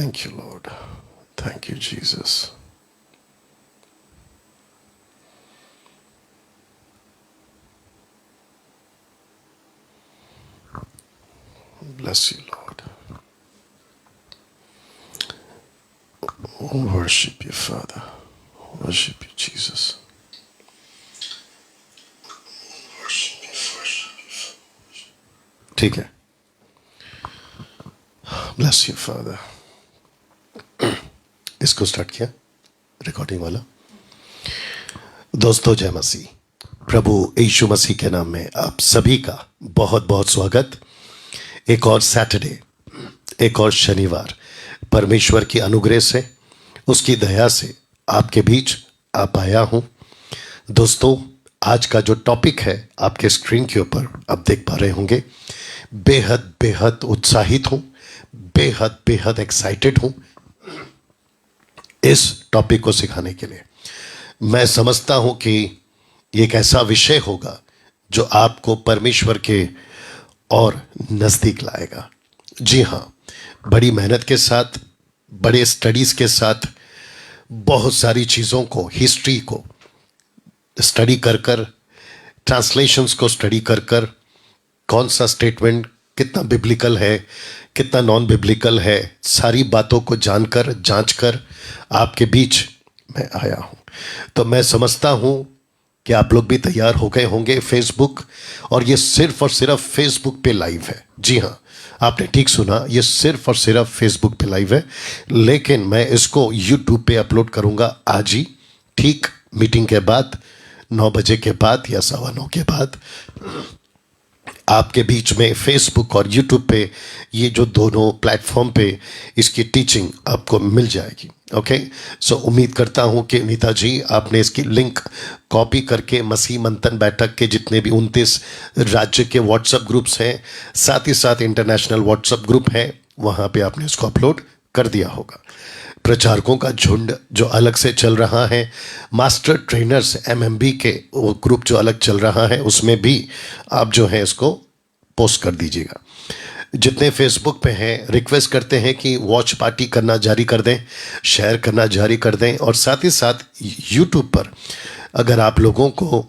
Thank you, Lord. Thank you, Jesus. Bless you, Lord. Worship you, Father. Worship you, Jesus. ठीक है. Bless you, Father. इसको start किया recording वाला. दोस्तों जय मसीह. प्रभु यीशु मसीह के नाम में आप सभी का बहुत बहुत स्वागत. एक और सैटरडे, एक और शनिवार परमेश्वर की अनुग्रह से, उसकी दया से आपके बीच आ पाया हूं. दोस्तों आज का जो टॉपिक है आपके स्क्रीन के ऊपर आप देख पा रहे होंगे. बेहद बेहद उत्साहित हूं, बेहद बेहद एक्साइटेड हूं इस टॉपिक को सिखाने के लिए. मैं समझता हूं कि ये एक ऐसा विषय होगा जो आपको परमेश्वर के और नज़दीक लाएगा. जी हाँ, बड़ी मेहनत के साथ, बड़े स्टडीज़ के साथ, बहुत सारी चीज़ों को, हिस्ट्री को स्टडी कर कर, ट्रांसलेशंस को स्टडी कर कर, कौन सा स्टेटमेंट कितना बिब्लिकल है, कितना नॉन बिब्लिकल है, सारी बातों को जानकर, जांचकर आपके बीच मैं आया हूँ. तो मैं समझता हूँ कि आप लोग भी तैयार हो गए होंगे. फेसबुक, और ये सिर्फ और सिर्फ फेसबुक पे लाइव है. जी हाँ, आपने ठीक सुना, ये सिर्फ और सिर्फ फेसबुक पे लाइव है. लेकिन मैं इसको यूट्यूब पे अपलोड करूँगा आज ही, ठीक मीटिंग के बाद, 9 बजे के बाद या 9:15 के बाद. आपके बीच में फेसबुक और यूट्यूब पे, ये जो दोनों प्लेटफॉर्म पे इसकी टीचिंग आपको मिल जाएगी. ओके, सो उम्मीद करता हूँ कि नीता जी आपने इसकी लिंक कॉपी करके मसीह मंथन बैठक के जितने भी 29 राज्य के व्हाट्सएप ग्रुप्स हैं, साथ ही साथ इंटरनेशनल व्हाट्सएप ग्रुप हैं, वहाँ पे आपने इसको अपलोड कर दिया होगा. प्रचारकों का झुंड जो अलग से चल रहा है, मास्टर ट्रेनर्स MMB के वो ग्रुप जो अलग चल रहा है, उसमें भी आप जो है इसको पोस्ट कर दीजिएगा. जितने फेसबुक पे हैं, रिक्वेस्ट करते हैं कि वॉच पार्टी करना जारी कर दें, शेयर करना जारी कर दें. और साथ ही साथ यूट्यूब पर अगर आप लोगों को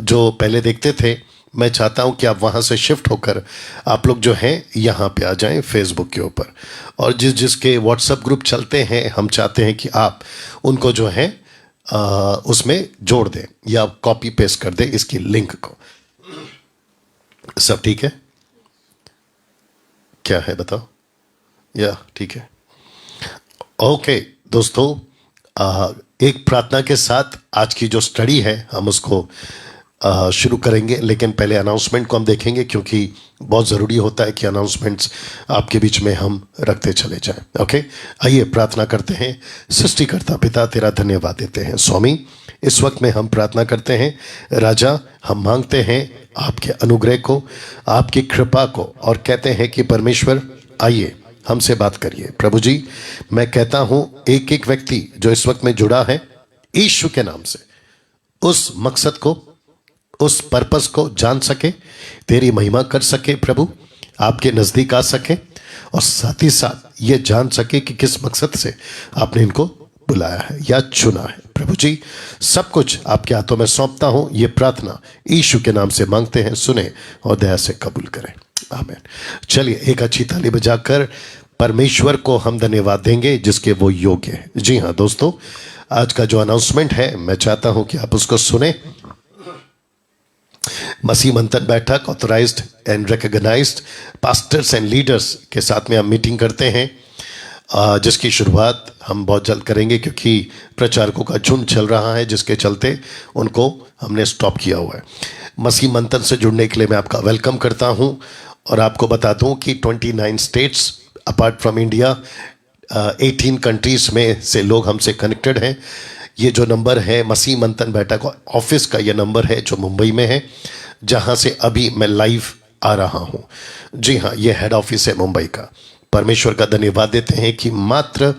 जो पहले देखते थे, मैं चाहता हूं कि आप वहां से शिफ्ट होकर आप लोग जो हैं यहां पे आ जाएं फेसबुक के ऊपर. और जिसके व्हाट्सएप ग्रुप चलते हैं, हम चाहते हैं कि आप उनको जो है उसमें जोड़ दें या कॉपी पेस्ट कर दें इसकी लिंक को. सब ठीक है? क्या है बताओ? या ठीक है. ओके दोस्तों, एक प्रार्थना के साथ आज की जो स्टडी है हम उसको शुरू करेंगे. लेकिन पहले अनाउंसमेंट को हम देखेंगे, क्योंकि बहुत ज़रूरी होता है कि अनाउंसमेंट्स आपके बीच में हम रखते चले जाएं. ओके, आइए प्रार्थना करते हैं. सृष्टिकर्ता पिता, तेरा धन्यवाद देते हैं स्वामी. इस वक्त में हम प्रार्थना करते हैं राजा, हम मांगते हैं आपके अनुग्रह को, आपकी कृपा को, और कहते हैं कि परमेश्वर आइए हमसे बात करिए. प्रभु जी, मैं कहता हूँ एक एक व्यक्ति जो इस वक्त में जुड़ा है, यीशु के नाम से उस मकसद को, उस पर्पस को जान सके, तेरी महिमा कर सके प्रभु, आपके नज़दीक आ सके, और साथ ही साथ ये जान सके कि किस मकसद से आपने इनको बुलाया है या चुना है. प्रभु जी, सब कुछ आपके हाथों में सौंपता हूँ. ये प्रार्थना यीशु के नाम से मांगते हैं, सुने और दया से कबूल करें. आमीन. चलिए एक अच्छी ताली बजाकर परमेश्वर को हम धन्यवाद देंगे जिसके वो योग्य है. जी हाँ दोस्तों, आज का जो अनाउंसमेंट है मैं चाहता हूँ कि आप उसको सुने. मसीह मंथन बैठक authorised and recognised pastors and leaders के साथ में हम मीटिंग करते हैं, जिसकी शुरुआत हम बहुत जल्द करेंगे, क्योंकि प्रचारकों का झुंड चल रहा है जिसके चलते उनको हमने स्टॉप किया हुआ है. मसीह मंथन से जुड़ने के लिए मैं आपका वेलकम करता हूं. और आपको बता दूं कि 29 states apart from India, 18 countries में से लोग हमसे कनेक्टेड हैं. ये जो नंबर है मसीह मंथन बैठक ऑफिस का, ये नंबर है जो मुंबई में है, जहां से अभी मैं लाइव आ रहा हूं. जी हाँ, ये हेड ऑफिस है मुंबई का. परमेश्वर का धन्यवाद देते हैं कि मात्र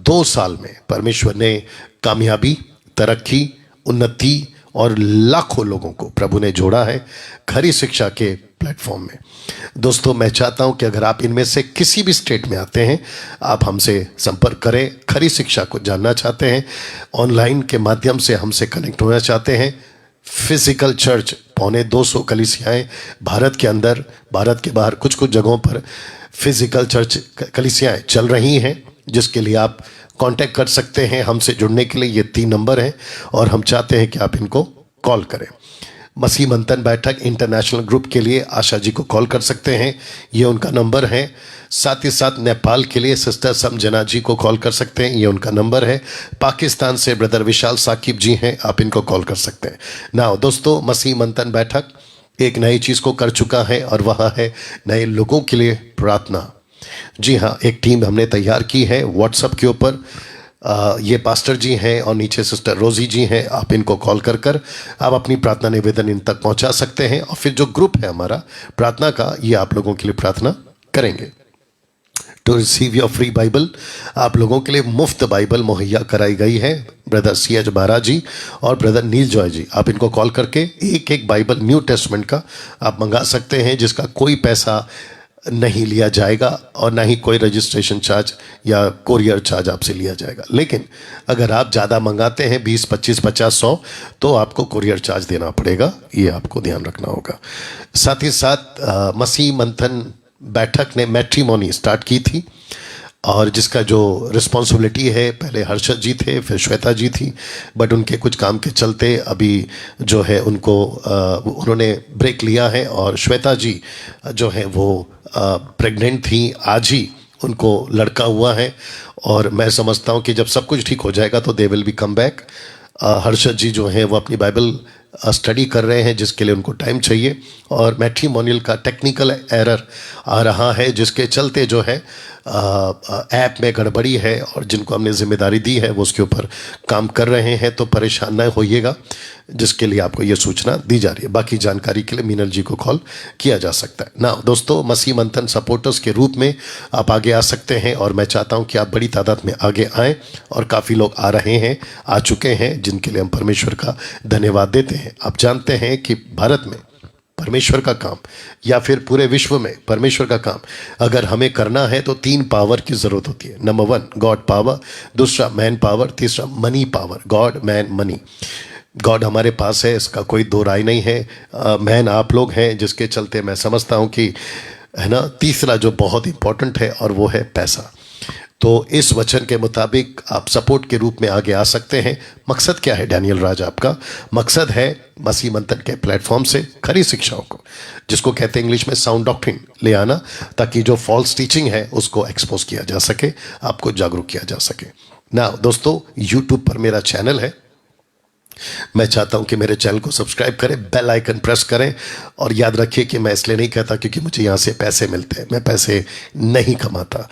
2 साल में परमेश्वर ने कामयाबी, तरक्की, उन्नति और लाखों लोगों को प्रभु ने जोड़ा है खरी शिक्षा के प्लेटफॉर्म में। दोस्तों, मैं चाहता हूं कि अगर आप इनमें से किसी भी स्टेट में आते हैं, आप हमसे संपर्क करें। खरी शिक्षा को जानना चाहते हैं, ऑनलाइन के माध्यम से हमसे कनेक्ट होना चाहते हैं। फिजिकल चर्च 250 कलीसियाएँ भारत के अंदर, भारत के बाहर कुछ कुछ जगहों पर फिजिकल चर्च कलीसियाएँ चल रही हैं, जिसके लिए आप कांटेक्ट कर सकते हैं हमसे जुड़ने के लिए। ये 3 नंबर हैं और हम चाहते हैं कि आप इनको कॉल करें। मसीह मंथन बैठक इंटरनेशनल ग्रुप के लिए आशा जी को कॉल कर सकते हैं, ये उनका नंबर है। साथ ही साथ नेपाल के लिए सिस्टर समजना जी को कॉल कर सकते हैं, ये उनका नंबर है। पाकिस्तान से ब्रदर विशाल साकिब जी हैं, आप इनको कॉल कर सकते हैं। नाउ दोस्तों, मसीह मंथन बैठक एक नई चीज़ को कर चुका है और वह है नए लोगों के लिए प्रार्थना। जी हाँ, एक टीम हमने तैयार की है व्हाट्सएप के ऊपर। ये पास्टर जी हैं और नीचे सिस्टर रोजी जी हैं। आप इनको कॉल कर कर आप अपनी प्रार्थना निवेदन इन तक पहुंचा सकते हैं और फिर जो ग्रुप है हमारा प्रार्थना का, ये आप लोगों के लिए प्रार्थना करेंगे। To receive your free Bible, आप लोगों के लिए मुफ्त बाइबल मुहैया कराई गई है। ब्रदर CH बारा जी और ब्रदर नील जॉय जी, आप इनको कॉल करके एक एक बाइबल न्यू टेस्टमेंट का आप मंगा सकते हैं, जिसका कोई पैसा नहीं लिया जाएगा और ना ही कोई रजिस्ट्रेशन चार्ज या कोरियर चार्ज आपसे लिया जाएगा। लेकिन अगर आप ज़्यादा मंगाते हैं 20, 25, 50, 100, तो आपको कोरियर चार्ज देना पड़ेगा, ये आपको ध्यान रखना होगा। साथ ही साथ मसीह मंथन बैठक ने मैट्रिमोनी स्टार्ट की थी और जिसका जो रिस्पॉन्सिबिलिटी है, पहले हर्षद जी थे, फिर श्वेता जी थी, बट उनके कुछ काम के चलते अभी जो है उनको उन्होंने ब्रेक लिया है और श्वेता जी जो है वो प्रेग्नेंट थी। आज ही उनको लड़का हुआ है और मैं समझता हूँ कि जब सब कुछ ठीक हो जाएगा तो they will be come back. Harshad ji जो हैं वो अपनी बाइबल स्टडी कर रहे हैं, जिसके लिए उनको टाइम चाहिए और मैट्रिमोनियल का टेक्निकल एरर आ रहा है, जिसके चलते जो है ऐप में गड़बड़ी है और जिनको हमने जिम्मेदारी दी है वो उसके ऊपर काम कर रहे हैं। तो परेशान न होइएगा, जिसके लिए आपको ये सूचना दी जा रही है। बाकी जानकारी के लिए मीनल जी को कॉल किया जा सकता है ना। दोस्तों, मसीह मंथन सपोर्टर्स के रूप में आप आगे आ सकते हैं और मैं चाहता हूं कि आप बड़ी तादाद में आगे आएँ और काफ़ी लोग आ रहे हैं, आ चुके हैं, जिनके लिए हम परमेश्वर का धन्यवाद देते हैं। आप जानते हैं कि भारत में परमेश्वर का काम या फिर पूरे विश्व में परमेश्वर का काम अगर हमें करना है तो 3 पावर की ज़रूरत होती है। नंबर 1 गॉड पावर, दूसरा मैन पावर, तीसरा money power. God, man, money. God हमारे पास है, इसका कोई दो राय नहीं है। मैन आप लोग हैं, जिसके चलते मैं समझता हूँ कि है ना, तीसरा जो बहुत इंपॉर्टेंट है और वो है पैसा। तो इस वचन के मुताबिक आप सपोर्ट के रूप में आगे आ सकते हैं। मकसद क्या है डैनियल राज? आपका मकसद है मसीह मंथन के प्लेटफॉर्म से खरी शिक्षाओं को, जिसको कहते हैं इंग्लिश में साउंड डॉक्ट्रिन, ले आना, ताकि जो फॉल्स टीचिंग है उसको एक्सपोज किया जा सके, आपको जागरूक किया जा सके ना। दोस्तों, यूट्यूब पर मेरा चैनल है, मैं चाहता हूं कि मेरे चैनल को सब्सक्राइब करें, बेल आइकन प्रेस करें और याद रखिए कि मैं इसलिए नहीं कहता क्योंकि मुझे यहाँ से पैसे मिलते हैं, मैं पैसे नहीं कमाता।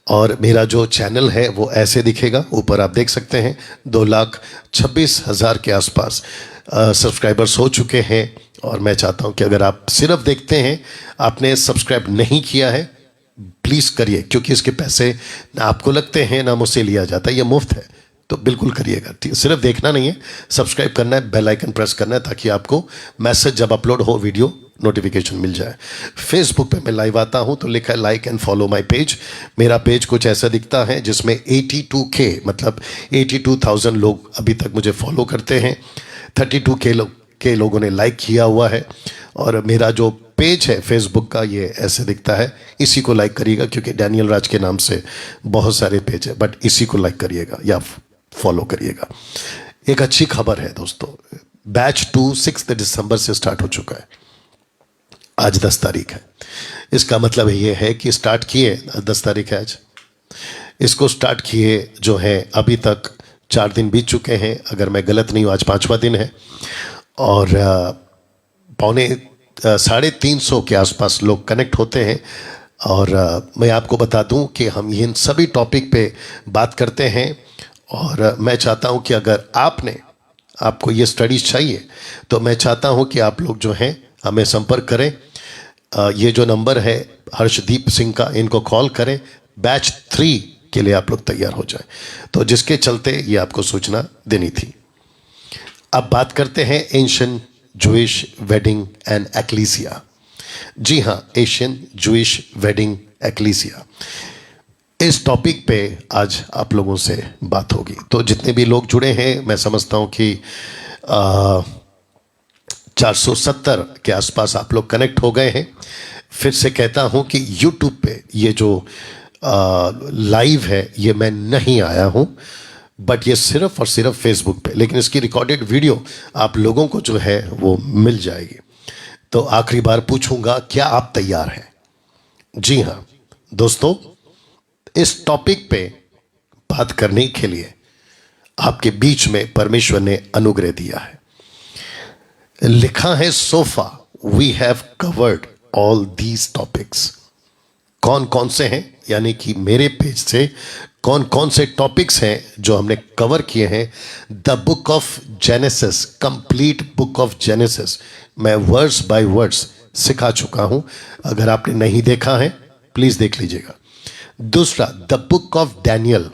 और मेरा जो चैनल है वो ऐसे दिखेगा, ऊपर आप देख सकते हैं 2,26,000 के आसपास सब्सक्राइबर्स हो चुके हैं। और मैं चाहता हूं कि अगर आप सिर्फ देखते हैं, आपने सब्सक्राइब नहीं किया है, प्लीज़ करिए, क्योंकि इसके पैसे ना आपको लगते हैं ना मुझसे लिया जाता है, ये मुफ्त है। तो बिल्कुल करिएगा, ठीक है? सिर्फ देखना नहीं है, सब्सक्राइब करना है, बेल आइकन प्रेस करना है, ताकि आपको मैसेज जब अपलोड हो वीडियो नोटिफिकेशन मिल जाए। फेसबुक पे मैं लाइव आता हूं तो लिखा है like and follow my page. मेरा पेज कुछ ऐसा दिखता है जिसमें 82K मतलब 82,000 लोग अभी तक मुझे फॉलो करते हैं। 32K लोगों ने लाइक किया हुआ है। और मेरा जो पेज है फेसबुक का, ये ऐसे दिखता है। इसी को लाइक करिएगा, क्योंकि डैनियल राज के नाम से बहुत सारे पेज है, बट इसी को लाइक करिएगा या फॉलो करिएगा। एक अच्छी खबर है दोस्तों, बैच 2 6 दिसंबर से स्टार्ट हो चुका है। आज 10 तारीख है, इसका मतलब ये है कि स्टार्ट किए, 10 तारीख है आज, इसको स्टार्ट किए जो है अभी तक 4 दिन बीत चुके हैं, अगर मैं गलत नहीं हूँ आज 5वां दिन है। और 350 के आसपास लोग कनेक्ट होते हैं। और मैं आपको बता दूं कि हम इन सभी टॉपिक पे बात करते हैं। और मैं चाहता हूं कि अगर आपको ये स्टडीज चाहिए तो मैं चाहता हूं कि आप लोग जो हैं हमें संपर्क करें। ये जो नंबर है हर्षदीप सिंह का, इनको कॉल करें। बैच 3 के लिए आप लोग तैयार हो जाएं। तो जिसके चलते ये आपको सूचना देनी थी। अब बात करते हैं एंशिएंट जूइश वेडिंग एंड एक्लीसिया। जी हाँ, एशियन जूइश वेडिंग एक्लीसिया, इस टॉपिक पे आज आप लोगों से बात होगी। तो जितने भी लोग जुड़े हैं, मैं समझता हूँ कि 470 के आसपास आप लोग कनेक्ट हो गए हैं। फिर से कहता हूँ कि YouTube पे ये जो लाइव है ये मैं नहीं आया हूँ, बट ये सिर्फ और सिर्फ फेसबुक पे, लेकिन इसकी रिकॉर्डेड वीडियो आप लोगों को जो है वो मिल जाएगी। तो आखिरी बार पूछूंगा, क्या आप तैयार हैं? जी हाँ दोस्तों, इस टॉपिक पे बात करने के लिए आपके बीच में परमेश्वर ने अनुग्रह दिया है। लिखा है so far we have covered all these topics. कौन कौन से हैं, यानी कि मेरे पेज से कौन कौन से टॉपिक्स हैं जो हमने कवर किए हैं। The book of genesis, complete book of genesis मैं वर्ड्स बाय वर्ड्स सिखा चुका हूं। अगर आपने नहीं देखा है प्लीज देख लीजिएगा। दूसरा, the book of Daniel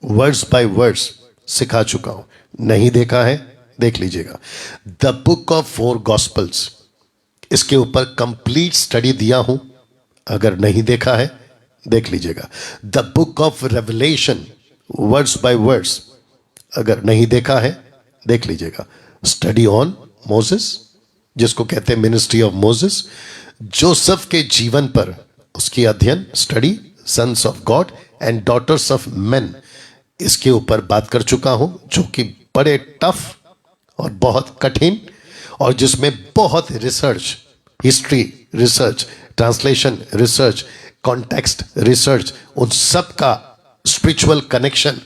words by words सिखा चुका हूं, नहीं देखा है देख लीजिएगा। द बुक ऑफ 4 गॉस्पल्स, इसके ऊपर कंप्लीट स्टडी दिया हूं, अगर नहीं देखा है देख लीजिएगा। The book of revelation words by words, अगर नहीं देखा है देख लीजिएगा। स्टडी ऑन मोसेस, जिसको कहते हैं मिनिस्ट्री ऑफ मोसेस, जोसेफ के जीवन पर उसकी अध्ययन, study, sons of God and daughters of men, इसके ऊपर बात कर चुका हूं, जो कि बड़े टफ और बहुत कठिन, और जिसमें बहुत research, history research, translation research, context research, उन सब का स्पिरिचुअल कनेक्शन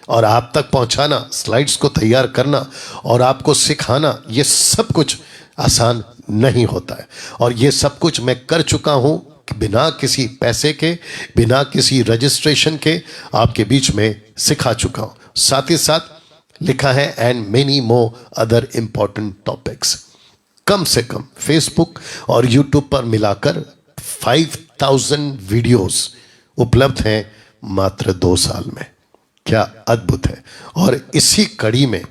और आप तक पहुंचाना, स्लाइड्स को तैयार करना और आपको सिखाना, ये सब कुछ आसान नहीं होता है। और ये सब कुछ मैं कर चुका हूं बिना किसी पैसे के, बिना किसी रजिस्ट्रेशन के आपके बीच में सिखा चुका हूं। साथ ही साथ लिखा है and many more other important topics. कम से कम फेसबुक और यूट्यूब पर मिलाकर 5000 वीडियोस उपलब्ध हैं मात्र 2 साल में। क्या अद्भुत है। और इसी कड़ी में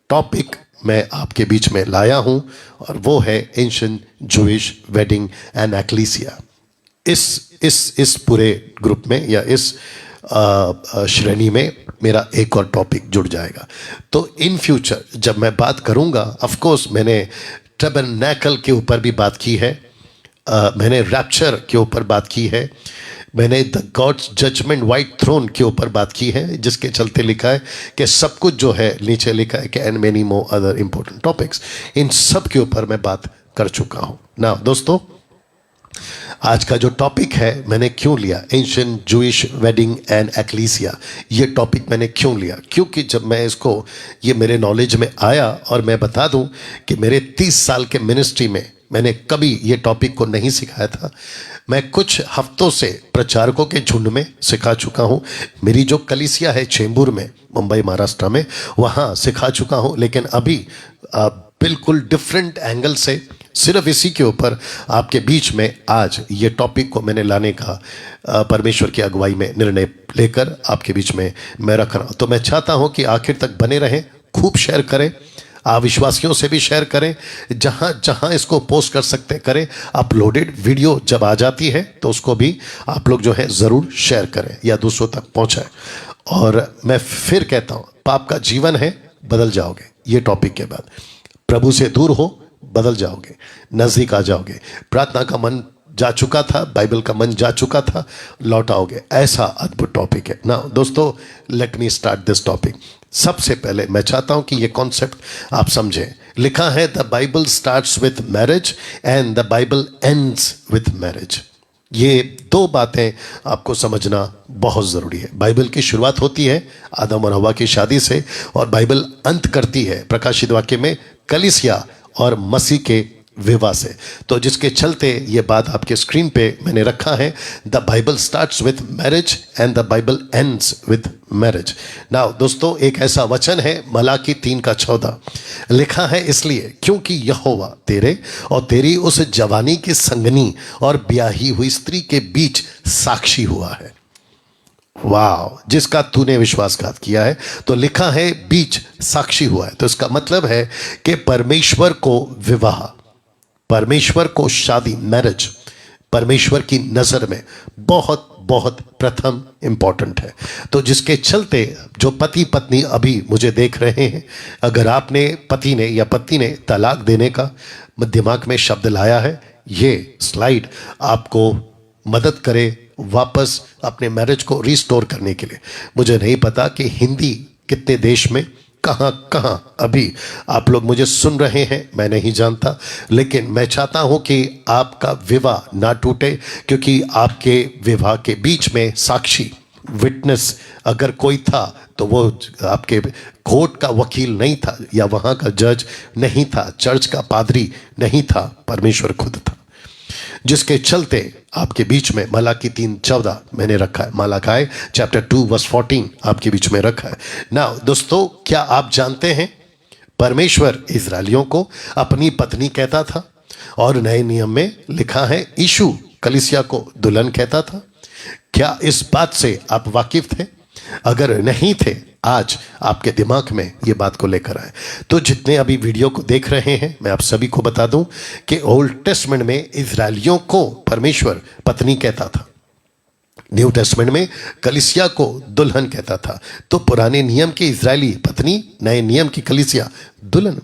टॉपिक मैं आपके बीच में लाया हूं, और वो है एंशिएंट जूइश वेडिंग एंड एक्लीसिया। इस पूरे ग्रुप में या इस श्रेणी में मेरा एक और टॉपिक जुड़ जाएगा। तो इन फ्यूचर जब मैं बात करूंगा, ऑफ कोर्स मैंने टैबरनैकल के ऊपर भी बात की है, मैंने रैप्चर के ऊपर बात की है, मैंने the God's judgement white throne के ऊपर बात की है, जिसके चलते लिखा है कि सब कुछ जो है नीचे लिखा है कि and many more other important topics, इन सब के ऊपर मैं बात कर चुका हूं ना। दोस्तों, आज का जो टॉपिक है मैंने क्यों लिया, एंशिएंट जूइश वेडिंग एंड एक्लीसिया, ये टॉपिक मैंने क्यों लिया, क्योंकि जब मैं इसको, ये मेरे नॉलेज में आया, और मैं बता दूं कि मेरे 30 साल के मिनिस्ट्री में मैंने कभी ये टॉपिक को नहीं सिखाया था। मैं कुछ हफ्तों से प्रचारकों के झुंड में सिखा चुका हूँ। मेरी जो कलीसिया है चेंबूर में, मुंबई महाराष्ट्र में, वहाँ सिखा चुका हूँ। लेकिन अभी बिल्कुल डिफरेंट एंगल से सिर्फ इसी के ऊपर आपके बीच में आज ये टॉपिक को मैंने लाने का परमेश्वर की अगुवाई में निर्णय लेकर आपके बीच में मैं रख रहा हूँ। तो मैं चाहता हूँ कि आखिर तक बने रहें, खूब शेयर करें, विश्वासियों से भी शेयर करें, जहाँ जहाँ इसको पोस्ट कर सकते करें। अपलोडेड वीडियो जब आ जाती है तो उसको भी आप लोग जो है ज़रूर शेयर करें या दूसरों तक पहुँचाएं। और मैं फिर कहता हूँ, पाप का जीवन है, बदल जाओगे ये टॉपिक के बाद। प्रभु से दूर हो, बदल जाओगे, नज़दीक आ जाओगे। प्रार्थना का मन जा चुका था, बाइबल का मन जा चुका था, लौट आओगे। ऐसा अद्भुत टॉपिक है ना। दोस्तों, let me start this topic. सबसे पहले मैं चाहता हूं कि ये कॉन्सेप्ट आप समझें। लिखा है the Bible starts with marriage and the Bible ends with marriage. ये 2 बातें आपको समझना बहुत ज़रूरी है। बाइबल की शुरुआत होती है आदम और हवा की शादी से, और बाइबल अंत करती है प्रकाशित वाक्य में कलीसिया और मसीह के विवाह से। तो जिसके चलते ये बात आपके स्क्रीन पे मैंने रखा है, the Bible starts with marriage and the Bible ends with marriage. Now दोस्तों, एक ऐसा वचन है मलाकी 3:14, लिखा है इसलिए क्योंकि यहोवा तेरे और तेरी उस जवानी की संगनी और ब्याही हुई स्त्री के बीच साक्षी हुआ है। वाह, जिसका तूने विश्वासघात किया है। तो लिखा है बीच साक्षी हुआ है, तो इसका मतलब है कि परमेश्वर को विवाह, परमेश्वर को शादी, मैरिज परमेश्वर की नजर में बहुत बहुत प्रथम इंपॉर्टेंट है। तो जिसके चलते जो पति पत्नी अभी मुझे देख रहे हैं, अगर आपने पति ने या पत्नी ने तलाक देने का दिमाग में शब्द लाया है, ये स्लाइड आपको मदद करे वापस अपने मैरिज को रिस्टोर करने के लिए। मुझे नहीं पता कि हिंदी कितने देश में कहाँ कहाँ अभी आप लोग मुझे सुन रहे हैं, मैं नहीं जानता, लेकिन मैं चाहता हूं कि आपका विवाह ना टूटे, क्योंकि आपके विवाह के बीच में साक्षी, विटनेस अगर कोई था तो वो आपके कोर्ट का वकील नहीं था, या वहाँ का जज नहीं था, चर्च का पादरी नहीं था, परमेश्वर खुद था, जिसके चलते आपके बीच में मलाकी 3:14 मैंने रखा है, मलाकी चैप्टर 2 वर्स 14 आपके बीच में रखा है ना। दोस्तों, क्या आप जानते हैं परमेश्वर इजरायलियों को अपनी पत्नी कहता था, और नए नियम में लिखा है यीशु कलीसिया को दुल्हन कहता था। क्या इस बात से आप वाकिफ थे? अगर नहीं थे, आज आपके दिमाग में ये बात को लेकर आए। तो जितने अभी वीडियो को देख रहे हैं, मैं आप सभी को बता दूं कि ओल्ड टेस्टमेंट में इजरायलियों को परमेश्वर पत्नी कहता था, न्यू टेस्टमेंट में कलीसिया को दुल्हन कहता था। तो पुराने नियम की इजरायली पत्नी, नए नियम की कलीसिया दुल्हन।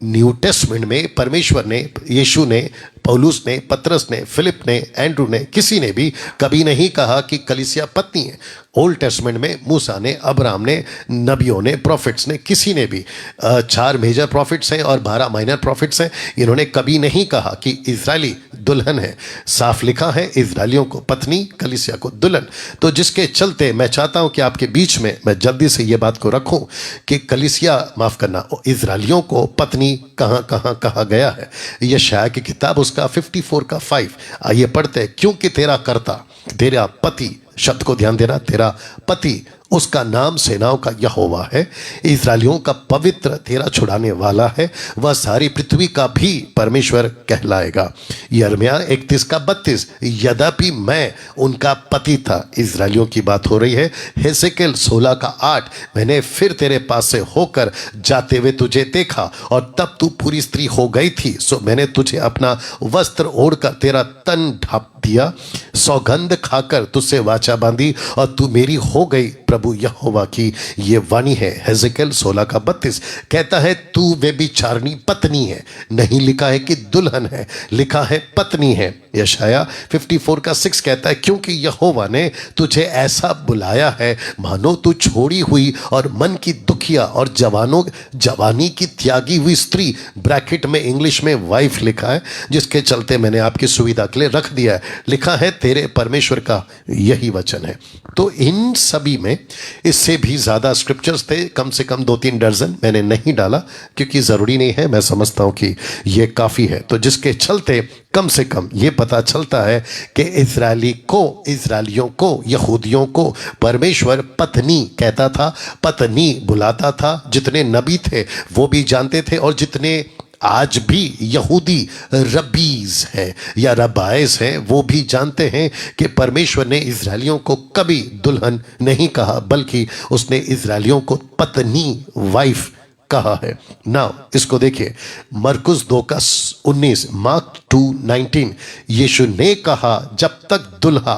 न्यू टेस्टमेंट में परमेश्वर ने, यीशु ने, पौलुस ने, पतरस ने, फिलिप ने, एंड्रू ने, किसी ने भी कभी नहीं कहा कि कलीसिया पत्नी है। ओल्ड टेस्टमेंट में मूसा ने, अब्राहम ने, नबियों ने, प्रॉफिट्स ने, किसी ने भी 4 मेजर प्रॉफिट्स हैं और 12 माइनर प्रॉफिट्स हैं, इन्होंने कभी नहीं कहा कि इजरायली दुल्हन है। साफ लिखा है इजरायलियों को पत्नी, कलीसिया को दुल्हन। तो जिसके चलते मैं चाहता हूं कि आपके बीच में मैं जल्दी से ये बात को रखूं कि कलीसिया, माफ करना, इजरायलियों को पत्नी कहां कहां कहा गया है। यशायाह की किताब उसका 54 का 5, आइए पढ़ते हैं। क्योंकि तेरा कर्ता, तेरा पति, शब्द को ध्यान देना, तेरा पति, उसका नाम सेनाओं का यहोवा है, इजरायलियों का पवित्र, तेरा छुड़ाने वाला है, वह सारी पृथ्वी का भी परमेश्वर कहलाएगा। यिर्मयाह 31 का 32, यद्यपि मैं उनका पति था, इजरायलियों की बात हो रही है। हेसेकेल 16 का 8, मैंने फिर तेरे पास से होकर जाते हुए तुझे देखा और तब तू पूरी स्त्री हो गई थी, सो मैंने तुझे अपना वस्त्र ओढ़कर तेरा तन ढांप दिया, सौगंध खाकर तुझसे वाचा बांधी और तू मेरी हो गई, प्रभु यहोवा की ये वाणी है। हेजेकियल 16 का 32 कहता है तू व्यभिचारिणी पत्नी है, नहीं लिखा है कि दुल्हन है, लिखा है पत्नी है। यशायाह 54 का 6 कहता है क्योंकि यहोवा ने तुझे ऐसा बुलाया है मानो तू छोड़ी हुई और मन की दुखिया और जवानी की त्यागी हुई स्त्री, ब्रैकेट में इंग्लिश में वाइफ लिखा है, जिसके चलते मैंने आपकी सुविधा के लिए रख दिया है, लिखा है तेरे परमेश्वर का यही वचन है। तो इन सभी में इससे भी ज्यादा स्क्रिप्चर्स थे, कम से कम 2-3 दर्जन, मैंने नहीं डाला क्योंकि जरूरी नहीं है, मैं समझता हूं कि यह काफी है। तो जिसके चलते कम से कम ये पता चलता है कि इजरायलियों को, यहूदियों को परमेश्वर पत्नी कहता था, पत्नी बुलाता था। जितने नबी थे वो भी जानते थे, और जितने आज भी यहूदी रबीज हैं या रबाइस हैं वो भी जानते हैं कि परमेश्वर ने इजरायलियों को कभी दुल्हन नहीं कहा, बल्कि उसने इजरायलियों को पत्नी, वाइफ कहा है। नाउ इसको देखिए, मरकुस 2 का 19, मार्क 2:19, यीशु ने कहा जब तक दुल्हा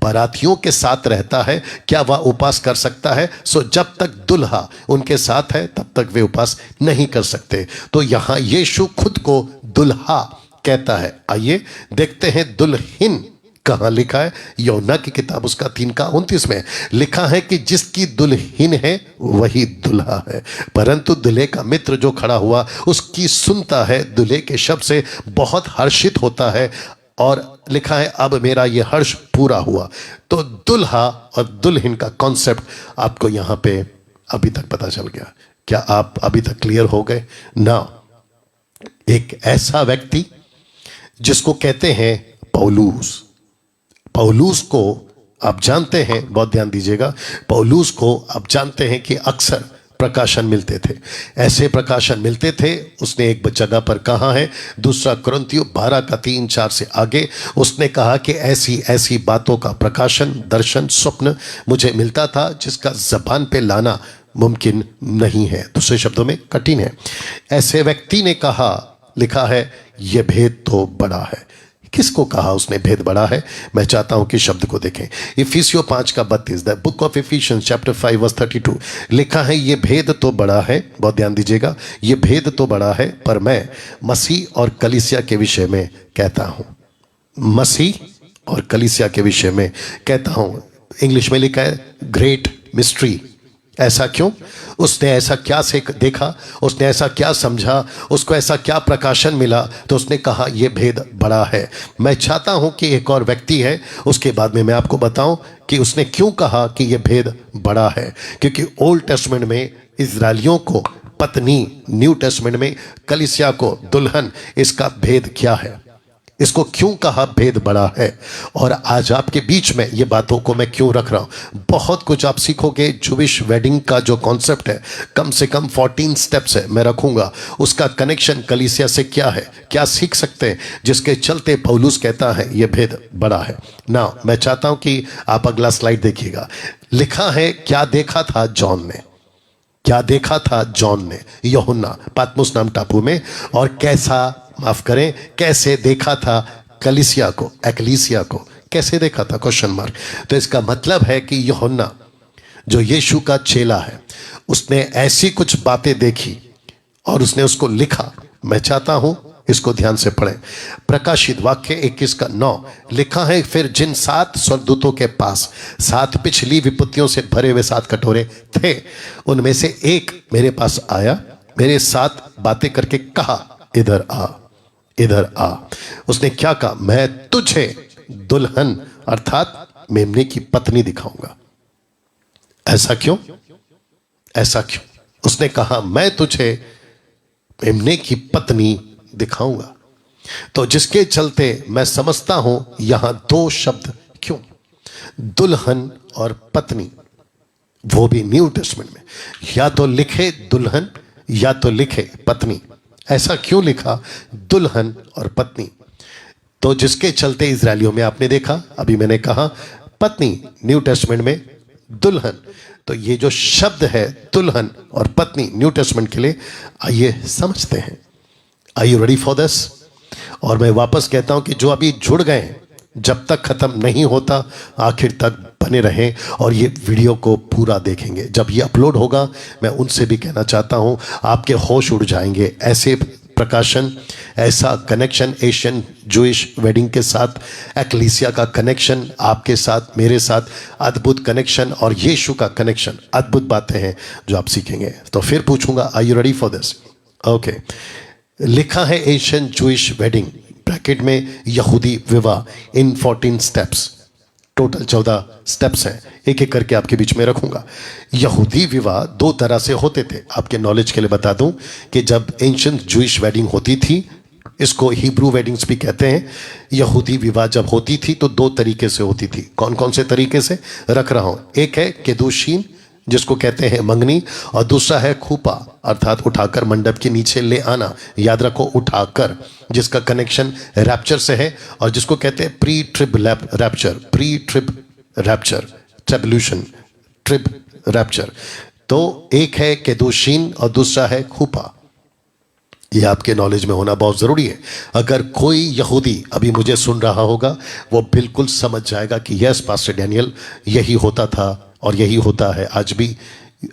बारातियों के साथ रहता है क्या वह उपवास कर सकता है? सो जब तक दुल्हा उनके साथ है तब तक वे उपवास नहीं कर सकते। तो यहां यीशु खुद को दुल्हा कहता है। आइए देखते हैं दुल्हन कहां लिखा है। यूहन्ना की किताब उसका 3 का 29 में लिखा है कि जिसकी दुल्हन है वही दुल्हा है, परंतु दूल्हे का मित्र जो खड़ा हुआ उसकी सुनता है, दूल्हे के शब्द से बहुत हर्षित होता है, और लिखा है अब मेरा ये हर्ष पूरा हुआ। तो दुल्हा और दुल्हन का कॉन्सेप्ट आपको यहां पे अभी तक पता चल गया। क्या आप अभी तक क्लियर हो गए ना? एक ऐसा व्यक्ति जिसको कहते हैं पौलुस, पौलुस को आप जानते हैं, बहुत ध्यान दीजिएगा, पौलुस को आप जानते हैं कि अक्सर प्रकाशन मिलते थे। ऐसे प्रकाशन मिलते थे उसने एक जगह पर कहा है, दूसरा कुरिन्थियों 12 का 3-4 से आगे उसने कहा कि ऐसी ऐसी बातों का प्रकाशन, दर्शन, स्वप्न मुझे मिलता था जिसका जबान पे लाना मुमकिन नहीं है, दूसरे शब्दों में कठिन है। ऐसे व्यक्ति ने कहा, लिखा है, यह भेद तो बड़ा है। किसको कहा उसने भेद बड़ा है? मैं चाहता हूं कि शब्द को देखें। इफिसियों 5 का 32, the book of Ephesians chapter 5 verse 32 लिखा है, ये भेद तो बड़ा है, बहुत ध्यान दीजिएगा, ये भेद तो बड़ा है, पर मैं मसीह और कलीसिया के विषय में कहता हूं। मसीह और कलीसिया के विषय में कहता हूं। इंग्लिश में लिखा है ग्रेट मिस्ट्री। ऐसा क्यों? उसने ऐसा क्या देखा, उसने ऐसा क्या समझा, उसको ऐसा क्या प्रकाशन मिला, तो उसने कहा यह भेद बड़ा है। मैं चाहता हूं कि एक और व्यक्ति है, उसके बाद में मैं आपको बताऊं कि उसने क्यों कहा कि यह भेद बड़ा है। क्योंकि ओल्ड टेस्टमेंट में इजरायलियों को पत्नी, न्यू टेस्टमेंट में कलीसिया को दुल्हन, इसका भेद क्या है, इसको क्यों कहा भेद बड़ा है। और आज आपके बीच में ये बातों को मैं क्यों रख रहा हूं, बहुत कुछ आप सीखोगे। जूविश वेडिंग का जो कॉन्सेप्ट है, कम से कम 14 स्टेप्स है, मैं रखूंगा। उसका कनेक्शन कलीसिया से क्या है, क्या सीख सकते हैं, जिसके चलते पौलुस कहता है ये भेद बड़ा है ना। मैं चाहता हूं कि आप अगला स्लाइड देखिएगा। लिखा है, क्या देखा था जॉन ने, क्या देखा था जॉन ने, यूहन्ना पातमुस नाम टापू में, और कैसा, माफ करें, कैसे देखा था कलीसिया को, एक्लीसिया को कैसे देखा था, क्वेश्चन मार्क। तो इसका मतलब है कि यूहन्ना जो यीशु का चेला है, उसने ऐसी कुछ बातें देखी और उसने उसको लिखा। मैं चाहता हूं इसको ध्यान से पढ़ें। प्रकाशित वाक्य 21 का 9 लिखा है, फिर जिन 7 स्वर्गदूतों के पास 7 पिछली विपत्तियों से भरे हुए 7 कटोरे थे, उनमें से एक मेरे पास आया, मेरे साथ बातें करके कहा, इधर आ, इधर आ। उसने क्या कहा? मैं तुझे दुल्हन अर्थात मेमने की पत्नी दिखाऊंगा। ऐसा क्यों? ऐसा क्यों? उसने कहा मैं तुझे मेमने की पत्नी दिखाऊंगा। तो जिसके चलते मैं समझता हूं यहां 2 शब्द क्यों, दुल्हन और पत्नी, वो भी न्यू टेस्टमेंट में, या तो लिखे दुल्हन या तो लिखे पत्नी। ऐसा क्यों लिखा दुल्हन और पत्नी? तो जिसके चलते इजरायलियों में आपने देखा, अभी मैंने कहा पत्नी, न्यू टेस्टमेंट में दुल्हन। तो ये जो शब्द है दुल्हन और पत्नी न्यू टेस्टमेंट के लिए, आइए समझते हैं। Are you ready for this? और मैं वापस कहता हूं कि जो अभी जुड़ गए, जब तक खत्म नहीं होता आखिर तक बने रहें और ये वीडियो को पूरा देखेंगे। जब ये अपलोड होगा, मैं उनसे भी कहना चाहता हूं, आपके होश उड़ जाएंगे। ऐसे प्रकाशन, ऐसा कनेक्शन एशियन जूइश वेडिंग के साथ, एक्लीसिया का कनेक्शन आपके साथ, मेरे साथ, अद्भुत कनेक्शन, और यीशु का कनेक्शन, अद्भुत बातें हैं जो आप सीखेंगे। तो फिर पूछूंगा, are you ready for this? Okay. लिखा है एशियन जूइश वेडिंग, ब्रैकेट में यहूदी विवाह इन 14 स्टेप्स। टोटल 14 स्टेप्स हैं, एक एक करके आपके बीच में रखूंगा। यहूदी विवाह 2 तरह से होते थे। आपके नॉलेज के लिए बता दूं कि जब एंशिएंट जूइश वेडिंग होती थी, इसको हिब्रू वेडिंग्स भी कहते हैं, यहूदी विवाह जब होती थी तो 2 तरीके से होती थी। कौन कौन से तरीके से रख रहा हूं? एक है केदुशीन, जिसको कहते हैं मंगनी, और दूसरा है खूपा, अर्थात उठाकर मंडप के नीचे ले आना। याद रखो, उठाकर, जिसका कनेक्शन रैप्चर से है, और जिसको कहते हैं pre trib rapture, pre trib rapture, tribulation, trib rapture. तो एक है केदुशीन और दूसरा है खूपा। यह आपके नॉलेज में होना बहुत ज़रूरी है। अगर कोई यहूदी अभी मुझे सुन रहा होगा, वो बिल्कुल समझ जाएगा कि यस पास्टर डैनियल, यही होता था और यही होता है आज भी।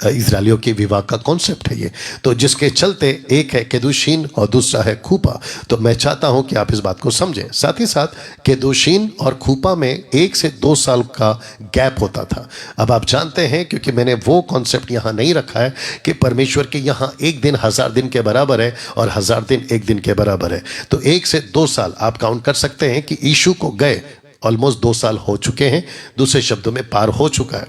इजरायलियों के विवाह का कॉन्सेप्ट है ये। तो जिसके चलते एक है केदुशीन और दूसरा है खूपा। तो मैं चाहता हूं कि आप इस बात को समझें। साथ ही साथ केदुशीन और खूपा में 1 से 2 साल का गैप होता था। अब आप जानते हैं, क्योंकि मैंने वो कॉन्सेप्ट यहां नहीं रखा है कि परमेश्वर के यहां 1 दिन 1000 दिन के बराबर है और 1000 दिन 1 दिन के बराबर है। तो 1 से 2 साल आप काउंट कर सकते हैं कि यीशु को गए ऑलमोस्ट 2 साल हो चुके हैं, दूसरे शब्दों में पार हो चुका है।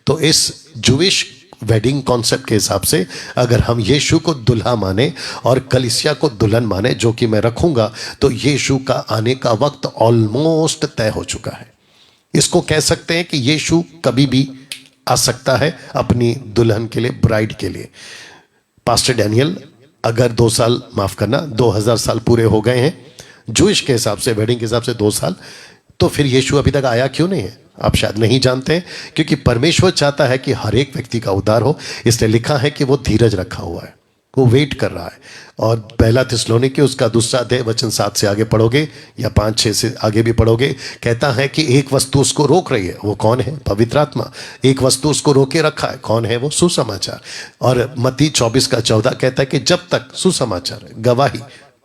तो इस जूविश वेडिंग कॉन्सेप्ट के हिसाब से अगर हम यीशु को दुल्हा माने और कलीसिया को दुल्हन माने, जो कि मैं रखूंगा, तो यीशु का आने का वक्त ऑलमोस्ट तय हो चुका है। इसको कह सकते हैं कि यीशु कभी भी आ सकता है अपनी दुल्हन के लिए, ब्राइड के लिए। पास्टर डैनियल, अगर 2 साल, माफ करना 2000 साल पूरे हो गए हैं जूइश के हिसाब से, वेडिंग के हिसाब से 2 साल, तो फिर यीशु अभी तक आया क्यों नहीं है? आप शायद नहीं जानते हैं, क्योंकि परमेश्वर चाहता है कि हर एक व्यक्ति का उद्धार हो। इसलिए लिखा है कि वो धीरज रखा हुआ है, वो वेट कर रहा है। और पहला थिस्सलुनीके उसका 2 अध्याय वचन 7 से आगे पढ़ोगे या 5-6 से आगे भी पढ़ोगे, कहता है कि एक वस्तु उसको रोक रही है। वो कौन है? पवित्र आत्मा। एक वस्तु उसको रोके रखा है, कौन है वो? सुसमाचार। और मत्ती 24:14 कहता है कि जब तक सुसमाचार, गवाही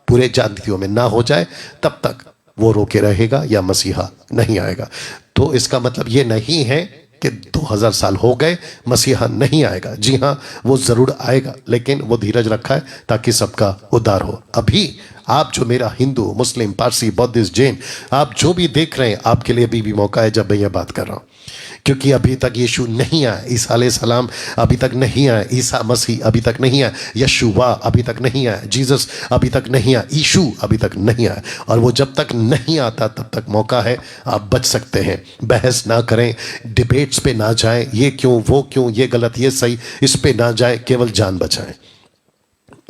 पूरे जातियों में ना हो जाए तब तक वो रोके रहेगा या मसीहा नहीं आएगा। तो इसका मतलब ये नहीं है कि 2000 साल हो गए मसीहा नहीं आएगा। जी हाँ, वो जरूर आएगा, लेकिन वो धीरज रखा है ताकि सबका उद्धार हो। अभी आप जो मेरा हिंदू, मुस्लिम, पारसी, बौद्धिस्ट, जैन, आप जो भी देख रहे हैं, आपके लिए भी मौका है जब मैं ये बात कर रहा हूँ, क्योंकि अभी तक यीशु नहीं आया, ईसा अलैहिस्सलाम अभी तक नहीं आया, ईसा मसीह अभी तक नहीं आया, यशुवा अभी तक नहीं आया, जीसस अभी तक नहीं आया, यीशु अभी तक नहीं आया। और वो जब तक नहीं आता तब तक मौका है, आप बच सकते हैं। बहस ना करें, डिबेट्स पे ना जाएं, ये क्यों, वो क्यों, ये गलत, ये सही, इस पे ना जाए, केवल जान बचाएं।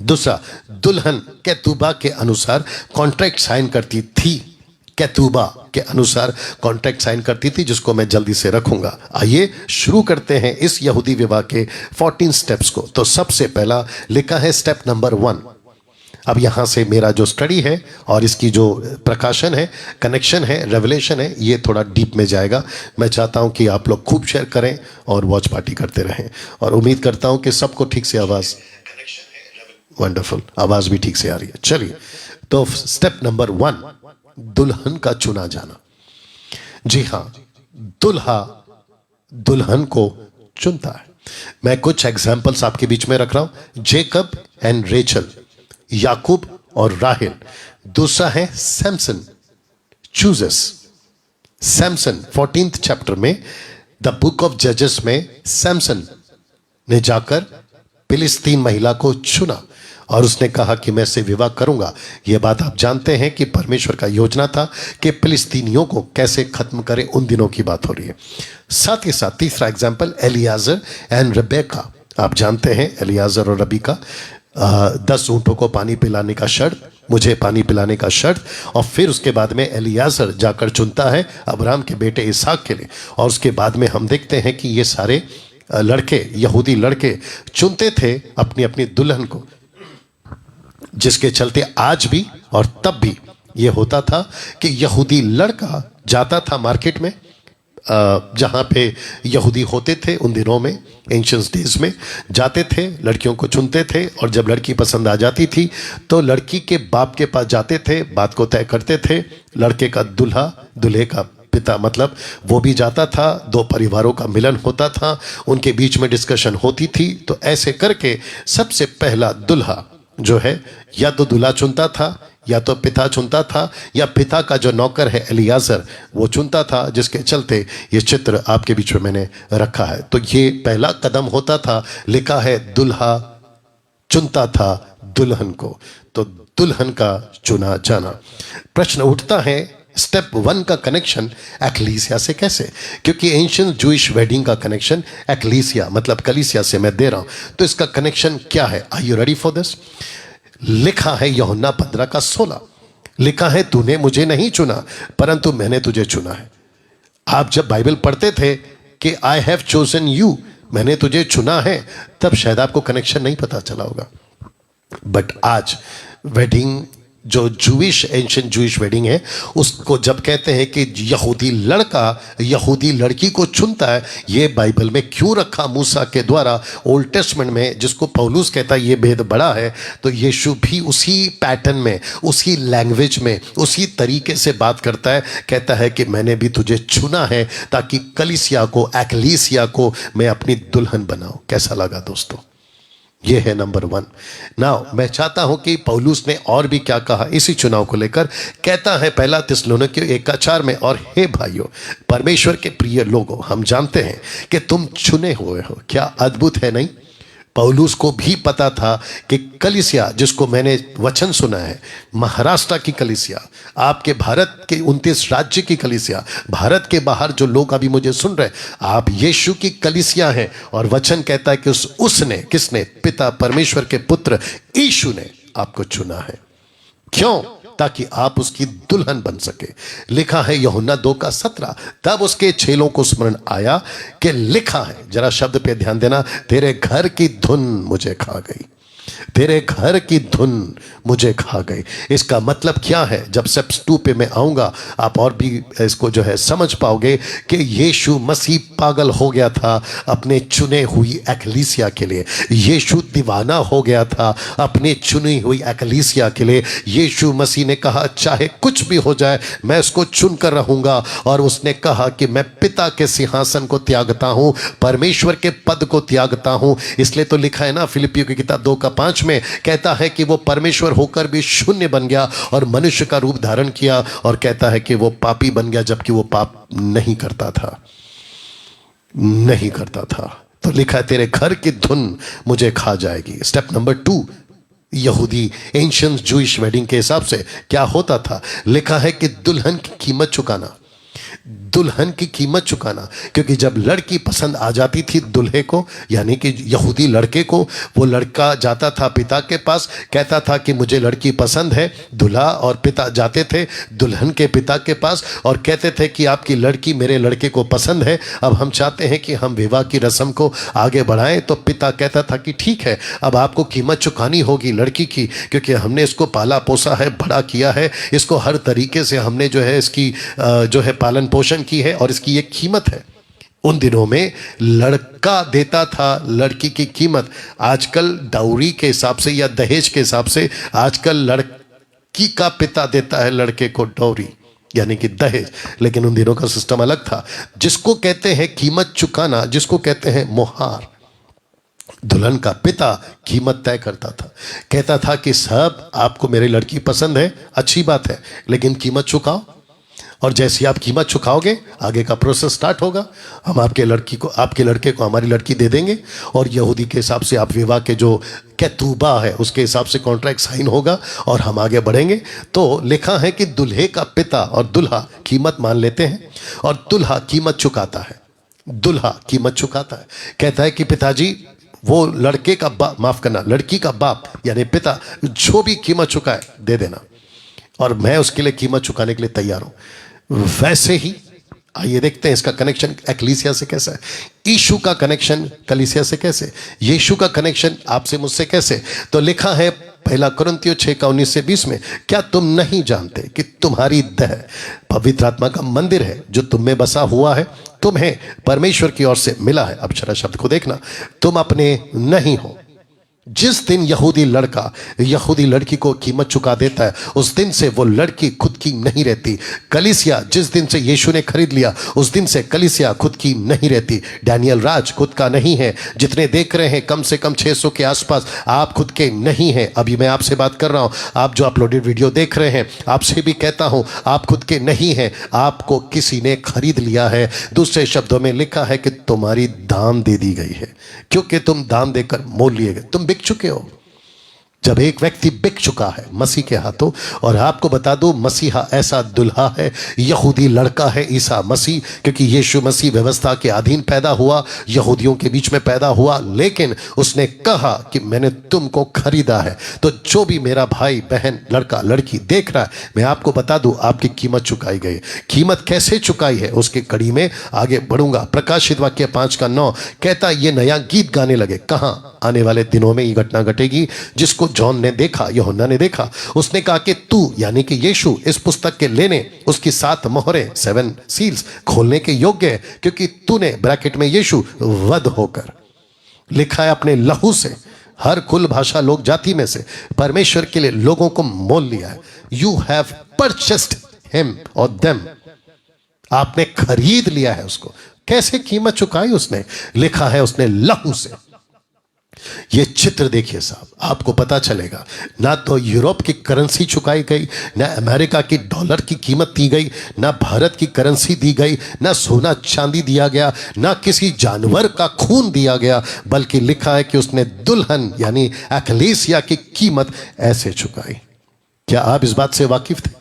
दूसरा, दुल्हन कैतुबा के अनुसार कॉन्ट्रैक्ट साइन करती थी, कैतुबा के अनुसार कॉन्ट्रैक्ट साइन करती थी, जिसको मैं जल्दी से रखूंगा। आइए शुरू करते हैं इस यहूदी विवाह के 14 स्टेप्स को। तो सबसे पहला लिखा है स्टेप नंबर 1। अब यहां से मेरा जो स्टडी है और इसकी जो प्रकाशन है, कनेक्शन है, रेवलेशन है, ये थोड़ा डीप में जाएगा। मैं चाहता हूं कि आप लोग खूब शेयर करें और वॉच पार्टी करते रहें, और उम्मीद करता हूं कि सबको ठीक से आवाज, वंडरफुल, आवाज भी ठीक से आ रही है। चलिए, तो स्टेप नंबर 1, दुल्हन का चुना जाना। जी हां, दुल्हा दुल्हन को चुनता है। मैं कुछ एग्जाम्पल्स आपके बीच में रख रहा हूं। जेकब एंड रेचल, याकूब और राहेल। दूसरा है Samson, chooses. Samson 14th chapter में, द बुक ऑफ जजेस में, सैमसन ने जाकर फिलिस्तीन महिला को चुना और उसने कहा कि मैं इससे विवाह करूंगा। यह बात आप जानते हैं कि परमेश्वर का योजना था कि फिलिस्तीनियों को कैसे खत्म करे, उन दिनों की बात हो रही है। साथ ही साथ तीसरा एग्जाम्पल, एलियाजर एंड रबेका। आप जानते हैं एलियाजर और रबीका, 10 ऊंटों को पानी पिलाने का शर्त, मुझे पानी पिलाने का शर्त। और फिर उसके बाद में एलियाजर जाकर चुनता है अब्राहम के बेटे इसहाक के लिए। और उसके बाद में हम देखते हैं कि ये सारे लड़के, यहूदी लड़के चुनते थे अपनी अपनी दुल्हन को, जिसके चलते आज भी और तब भी यह होता था कि यहूदी लड़का जाता था मार्केट में, जहां पे यहूदी होते थे उन दिनों में, एंशियंट डेज में, जाते थे, लड़कियों को चुनते थे, और जब लड़की पसंद आ जाती थी तो लड़की के बाप के पास जाते थे, बात को तय करते थे। लड़के का दूल्हा, दूल्हे का पिता, मतलब वो भी जाता था, 2 परिवारों का मिलन होता था, उनके बीच में डिस्कशन होती थी। तो ऐसे करके सबसे पहला दुल्हा जो है, या तो दूल्हा चुनता था, या तो पिता चुनता था, या पिता का जो नौकर है एलियाजर वो चुनता था, जिसके चलते ये चित्र आपके बीच में मैंने रखा है। तो ये पहला कदम होता था। लिखा है दुल्हा चुनता था दुल्हन को, तो दुल्हन का चुना जाना। प्रश्न उठता है, स्टेप 1 का कनेक्शन एक्लीसिया से कैसे? क्योंकि एंशिएंट जूइश वेडिंग का कनेक्शन एक्लीसिया मतलब कलीसिया से मैं दे रहा हूं, तो इसका कनेक्शन क्या है? Are you ready for this? लिखा है यूहन्ना 15:16, लिखा है तूने मुझे नहीं चुना परंतु मैंने तुझे चुना है। आप जब बाइबल पढ़ते थे कि आई हैव चोजन यू, मैंने तुझे चुना है, तब शायद आपको कनेक्शन नहीं पता चला होगा। बट आज वेडिंग जो जूइश, एंशिएंट जूइश वेडिंग है, उसको जब कहते हैं कि यहूदी लड़का यहूदी लड़की को चुनता है, ये बाइबल में क्यों रखा मूसा के द्वारा ओल्ड टेस्टमेंट में, जिसको पौलुस कहता है ये भेद बड़ा है, तो यीशु भी उसी पैटर्न में, उसी लैंग्वेज में, उसी तरीके से बात करता है। कहता है कि मैंने भी तुझे चुना है ताकि कलीसिया को, एक्लीसिया को मैं अपनी दुल्हन बनाऊं। कैसा लगा दोस्तों? ये है नंबर 1। नाउ मैं चाहता हूं कि पौलुस ने और भी क्या कहा इसी चुनाव को लेकर। कहता है पहला थिस्सलुनीके 1:4 में, और हे भाइयों, परमेश्वर के प्रिय लोगों, हम जानते हैं कि तुम चुने हुए हो। क्या अद्भुत है नहीं? पौलुस को भी पता था कि कलीसिया, जिसको मैंने वचन सुना है, महाराष्ट्र की कलीसिया, आपके भारत के 29 राज्य की कलीसिया, भारत के बाहर जो लोग अभी मुझे सुन रहे, आप यीशु की कलीसिया हैं। और वचन कहता है कि उसने, किसने? पिता परमेश्वर के पुत्र यीशु ने आपको चुना है। क्यों? ताकि आप उसकी दुल्हन बन सके। लिखा है यूहन्ना 2:17। तब उसके चेलों को स्मरण आया कि लिखा है, जरा शब्द पे ध्यान देना, तेरे घर की धुन मुझे खा गई, तेरे घर की धुन मुझे खा गई। इसका मतलब क्या है? जब स्टेप्स 2 पे मैं आऊंगा आप और भी इसको जो है समझ पाओगे कि यीशु मसीह पागल हो गया था अपने चुने हुई एक्लीसिया के लिए। यीशु दीवाना हो गया था अपने चुनी हुई एक्लीसिया के लिए। यीशु मसीह ने कहा चाहे कुछ भी हो जाए मैं इसको चुन कर रहूंगा। और उसने कहा कि मैं पिता के सिंहासन को त्यागता हूं, परमेश्वर के पद को त्यागता हूं। इसलिए तो लिखा है ना फिलिपियों की किताब 2:5 में, कहता है कि वो परमेश्वर होकर भी शून्य बन गया और मनुष्य का रूप धारण किया। और कहता है कि वो पापी बन गया जबकि वो पाप नहीं करता था, नहीं करता था। तो लिखा है तेरे घर की धुन मुझे खा जाएगी। स्टेप नंबर 2, यहूदी एंशिएंट जूइश वेडिंग के हिसाब से क्या होता था? लिखा है कि दुल्हन की कीमत चुकाना, दुल्हन की कीमत चुकाना। क्योंकि जब लड़की पसंद आ जाती थी दुल्हे को, यानी कि यहूदी लड़के को, वो लड़का जाता था पिता के पास, कहता था कि मुझे लड़की पसंद है। दूल्हा और पिता जाते थे दुल्हन के पिता के पास और कहते थे कि आपकी लड़की मेरे लड़के को पसंद है, अब हम चाहते हैं कि हम विवाह की रस्म को आगे बढ़ाएं। तो पिता कहता था कि ठीक है, अब आपको कीमत चुकानी होगी लड़की की, क्योंकि हमने इसको पाला पोसा है, बड़ा किया है, इसको हर तरीके से हमने जो है इसकी जो है पालन पोषण की है और इसकी एक कीमत है। उन दिनों में लड़का देता था लड़की की कीमत। आजकल डाउरी के हिसाब से या दहेज के हिसाब से आजकल लड़की का पिता देता है लड़के को डाउरी, यानी कि दहेज। लेकिन उन दिनों का सिस्टम अलग था, जिसको कहते हैं कीमत चुकाना, जिसको कहते हैं मोहार। दुल्हन का पिता कीमत तय करता था, कहता था कि साहब आपको मेरी लड़की पसंद है, अच्छी बात है, लेकिन कीमत चुकाओ। और जैसे आप कीमत चुकाओगे आगे का प्रोसेस स्टार्ट होगा। हम आपके लड़के को हमारी लड़की दे देंगे और यहूदी के हिसाब से आप विवाह के जो कैतूबा है उसके हिसाब से कॉन्ट्रैक्ट साइन होगा और हम आगे बढ़ेंगे। तो लिखा है कि दूल्हे का पिता और दुल्हा कीमत मान लेते हैं और दुल्हा कीमत चुकाता है, दुल्हा कीमत चुकाता है। कहता है कि पिताजी वो लड़के का बाप, माफ करना, लड़की का बाप यानी पिता जो भी कीमत चुकाए दे देना और मैं उसके लिए कीमत चुकाने के लिए तैयार हूं। वैसे ही आइए देखते हैं इसका कनेक्शन एक्लीसिया से कैसा है, यीशु का कनेक्शन कलीसिया से कैसे, यीशु का कनेक्शन आपसे मुझसे कैसे। तो लिखा है 1 कुरिन्थियों 6:19-20 में, क्या तुम नहीं जानते कि तुम्हारी देह पवित्र आत्मा का मंदिर है जो तुम में बसा हुआ है, तुम्हें परमेश्वर की ओर से मिला है। अब जरा शब्द को देखना, तुम अपने नहीं हो। जिस दिन यहूदी लड़का यहूदी लड़की को कीमत चुका देता है उस दिन से वो लड़की खुद की नहीं रहती। कलीसिया जिस दिन से यीशु ने खरीद लिया उस दिन से कलीसिया खुद की नहीं रहती। डैनियल राज खुद का नहीं है। जितने देख रहे हैं कम से कम 600 के आसपास आप खुद के नहीं हैं। अभी मैं आपसे बात कर रहा हूं, आप जो अपलोडेड वीडियो देख रहे हैं आपसे भी कहता हूं आप खुद के नहीं हैं, आपको किसी ने खरीद लिया है। दूसरे शब्दों में लिखा है कि तुम्हारी दाम दे दी गई है, क्योंकि तुम दाम देकर मोल लिए गए, तुम बिक चुके हो। जब एक व्यक्ति बिक चुका है मसीह के हाथों, और आपको बता दो मसीहा ऐसा दुल्हा है, यहूदी लड़का है ईसा मसीह, क्योंकि यीशु मसीह व्यवस्था के अधीन पैदा हुआ, यहूदियों के बीच में पैदा हुआ, लेकिन उसने कहा कि मैंने तुमको खरीदा है। तो जो भी मेरा भाई बहन लड़का लड़की देख रहा है, मैं आपको बता दूं आपकी कीमत चुकाई गई। कीमत कैसे चुकाई है उसकी कड़ी में आगे बढ़ूंगा। प्रकाशित वाक्य 5:9 कहता ये नया गीत गाने लगे। कहां? आने वाले दिनों में ये घटना घटेगी जिसको जॉन ने देखा, यूहन्ना ने देखा। उसने कहा कि तू यानी कि यीशु इस पुस्तक के लेने उसकी 7 मोहरें 7 सील्स खोलने के योग्य है, क्योंकि तूने ब्रैकेट में यीशु वध होकर लिखा है अपने लहू से हर कुल भाषा लोक जाति में से परमेश्वर के लिए लोगों को मोल लिया है। यू हैव परचेस्ड हिम और देम, आपने खरीद लिया है उसको। कैसे कीमत चुकाई उसने? लिखा है उसने लहू से। ये चित्र देखिए साहब, आपको पता चलेगा ना तो यूरोप की करेंसी चुकाई गई, ना अमेरिका की डॉलर की कीमत दी गई, ना भारत की करेंसी दी गई, ना सोना चांदी दिया गया, ना किसी जानवर का खून दिया गया, बल्कि लिखा है कि उसने दुल्हन यानी एक्लेसिया की कीमत ऐसे चुकाई। क्या आप इस बात से वाकिफ थे?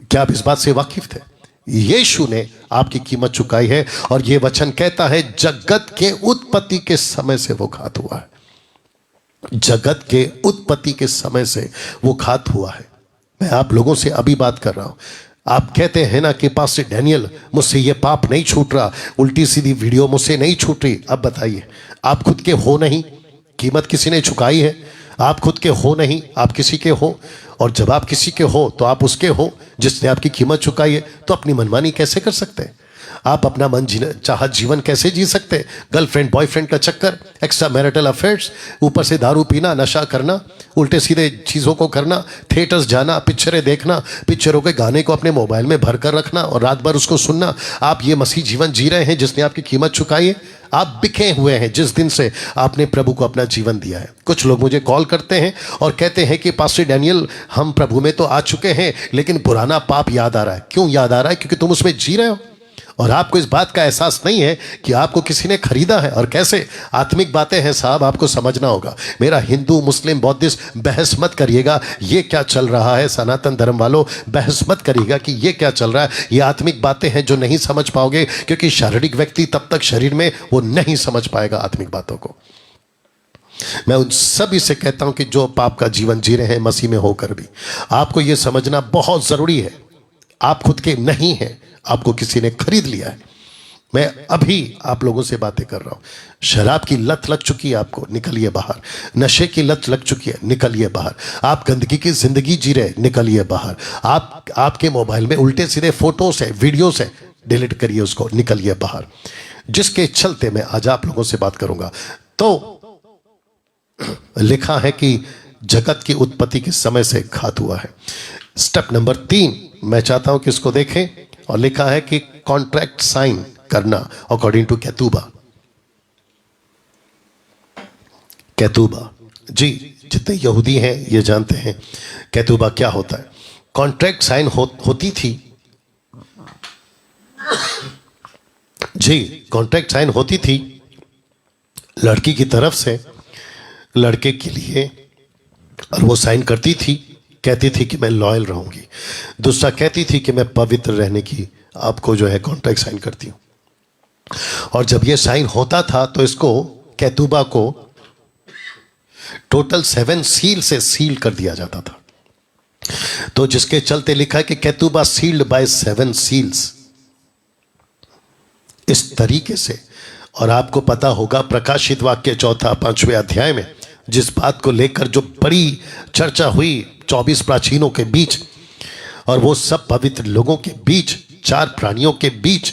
क्या आप इस बात से वाकिफ थे? यीशु ने आपकी कीमत चुकाई है। और यह वचन कहता है जगत के उत्पत्ति के समय से वो घात हुआ है। जगत के उत्पत्ति के समय से वो घात हुआ है। मैं आप लोगों से अभी बात कर रहा हूं। आप कहते हैं ना कि पास्टर डैनियल मुझसे ये पाप नहीं छूट रहा, उल्टी सीधी वीडियो मुझसे नहीं छूट रही। अब बताइए, आप खुद के हो नहीं, कीमत किसी ने चुकाई है। आप खुद के हो नहीं, आप किसी के हो। और जब आप किसी के हो तो आप उसके हो जिसने आपकी कीमत चुकाई है। तो अपनी मनमानी कैसे कर सकते हैं? आप अपना मन चाहत जीवन कैसे जी सकते हैं? गर्लफ्रेंड बॉयफ्रेंड का चक्कर, एक्स्ट्रा मैरिटल अफेयर्स, ऊपर से दारू पीना, नशा करना, उल्टे सीधे चीज़ों को करना, थिएटर्स जाना, पिक्चरें देखना, पिक्चरों के गाने को अपने मोबाइल में भर कर रखना और रात भर उसको सुनना। आप ये मसीह जीवन जी रहे हैं जिसने आपकी कीमत चुकाई है? आप बिके हुए हैं जिस दिन से आपने प्रभु को अपना जीवन दिया है। कुछ लोग मुझे कॉल करते हैं और कहते हैं कि पास्टर डैनियल हम प्रभु में तो आ चुके हैं लेकिन पुराना पाप याद आ रहा है। क्यों याद आ रहा है? क्योंकि तुम उसमें जी रहे हो और आपको इस बात का एहसास नहीं है कि आपको किसी ने खरीदा है। और कैसे आत्मिक बातें हैं साहब, आपको समझना होगा। मेरा हिंदू मुस्लिम बौद्धिस्ट बहस मत करिएगा ये क्या चल रहा है। सनातन धर्म वालों बहस मत करिएगा कि ये क्या चल रहा है। ये आत्मिक बातें हैं जो नहीं समझ पाओगे, क्योंकि शारीरिक व्यक्ति तब तक शरीर में वो नहीं समझ पाएगा आत्मिक बातों को। मैं उन सभी से कहता हूं कि जो पाप का जीवन जी रहे हैं मसीह में होकर भी, आपको यह समझना बहुत जरूरी है आप खुद के नहीं हैं, आपको किसी ने खरीद लिया है। मैं अभी आप लोगों से बातें कर रहा हूं। शराब की लत लग चुकी है आपको, निकलिए बाहर। नशे की लत लग चुकी है, निकलिए बाहर। आप गंदगी की जिंदगी जी रहे, निकलिए बाहर। आपके मोबाइल में उल्टे सीधे फोटोस है, वीडियोस है, डिलीट करिए उसको, निकलिए बाहर। जिसके चलते मैं आज आप लोगों से बात करूंगा। तो लिखा है कि जगत की उत्पत्ति के समय से घात हुआ है। स्टेप नंबर 3 मैं चाहता हूं कि इसको देखें। और लिखा है कि कॉन्ट्रैक्ट साइन करना अकॉर्डिंग टू कैतुबा। कैतुबा जी, जितने यहूदी हैं ये जानते हैं कैतुबा क्या होता है। कॉन्ट्रैक्ट साइन होती थी जी, कॉन्ट्रैक्ट साइन होती थी लड़की की तरफ से लड़के के लिए, और वो साइन करती थी, कहती थी कि मैं लॉयल रहूंगी। दूसरा कहती थी कि मैं पवित्र रहने की आपको जो है कॉन्ट्रैक्ट साइन करती हूं। और जब ये साइन होता था तो इसको कैतुबा को टोटल 7 सील से सील कर दिया जाता था। तो जिसके चलते लिखा है कि कैतुबा सील्ड बाय 7 सील्स, इस तरीके से। और आपको पता होगा प्रकाशित वाक्य 4-5वें अध्याय में जिस बात को लेकर जो बड़ी चर्चा हुई 24 प्राचीनों के बीच, और वो सब पवित्र लोगों के बीच, 4 प्राणियों के बीच,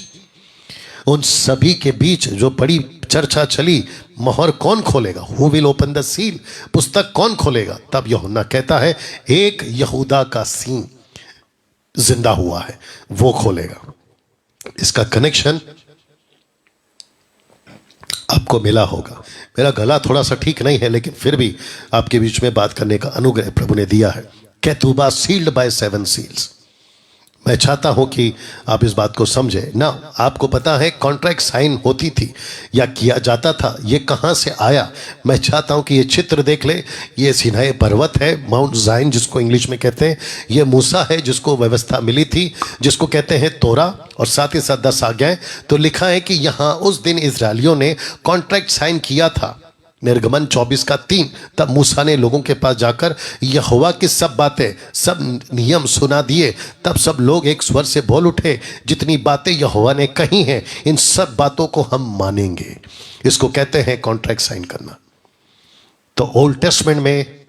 उन सभी के बीच जो बड़ी चर्चा चली, मोहर कौन खोलेगा? Who will open the seal? पुस्तक कौन खोलेगा? तब यूहन्ना कहता है एक यहूदा का सींग जिंदा हुआ है, वो खोलेगा। इसका कनेक्शन आपको मिला होगा। मेरा गला थोड़ा सा ठीक नहीं है लेकिन फिर भी आपके बीच में बात करने का अनुग्रह प्रभु ने दिया है। कैतुबा सील्ड बाय 7 सील्स। मैं चाहता हूं कि आप इस बात को समझें ना। आपको पता है कॉन्ट्रैक्ट साइन होती थी या किया जाता था, ये कहां से आया? मैं चाहता हूं कि ये चित्र देख ले। ये सिनाई पर्वत है, माउंट जाइन जिसको इंग्लिश में कहते हैं। ये मूसा है जिसको व्यवस्था मिली थी, जिसको कहते हैं तोरा, और साथ ही साथ 10 आज्ञाएं। तो लिखा है कि यहां उस दिन इजरायलियों ने कॉन्ट्रैक्ट साइन किया था, निर्गमन 24:3। तब मूसा ने लोगों के पास जाकर यहोवा की सब बातें, सब नियम सुना दिए। तब सब लोग एक स्वर से बोल उठे, जितनी बातें यहोवा ने कही हैं इन सब बातों को हम मानेंगे। इसको कहते हैं कॉन्ट्रैक्ट साइन करना। तो ओल्ड टेस्टमेंट में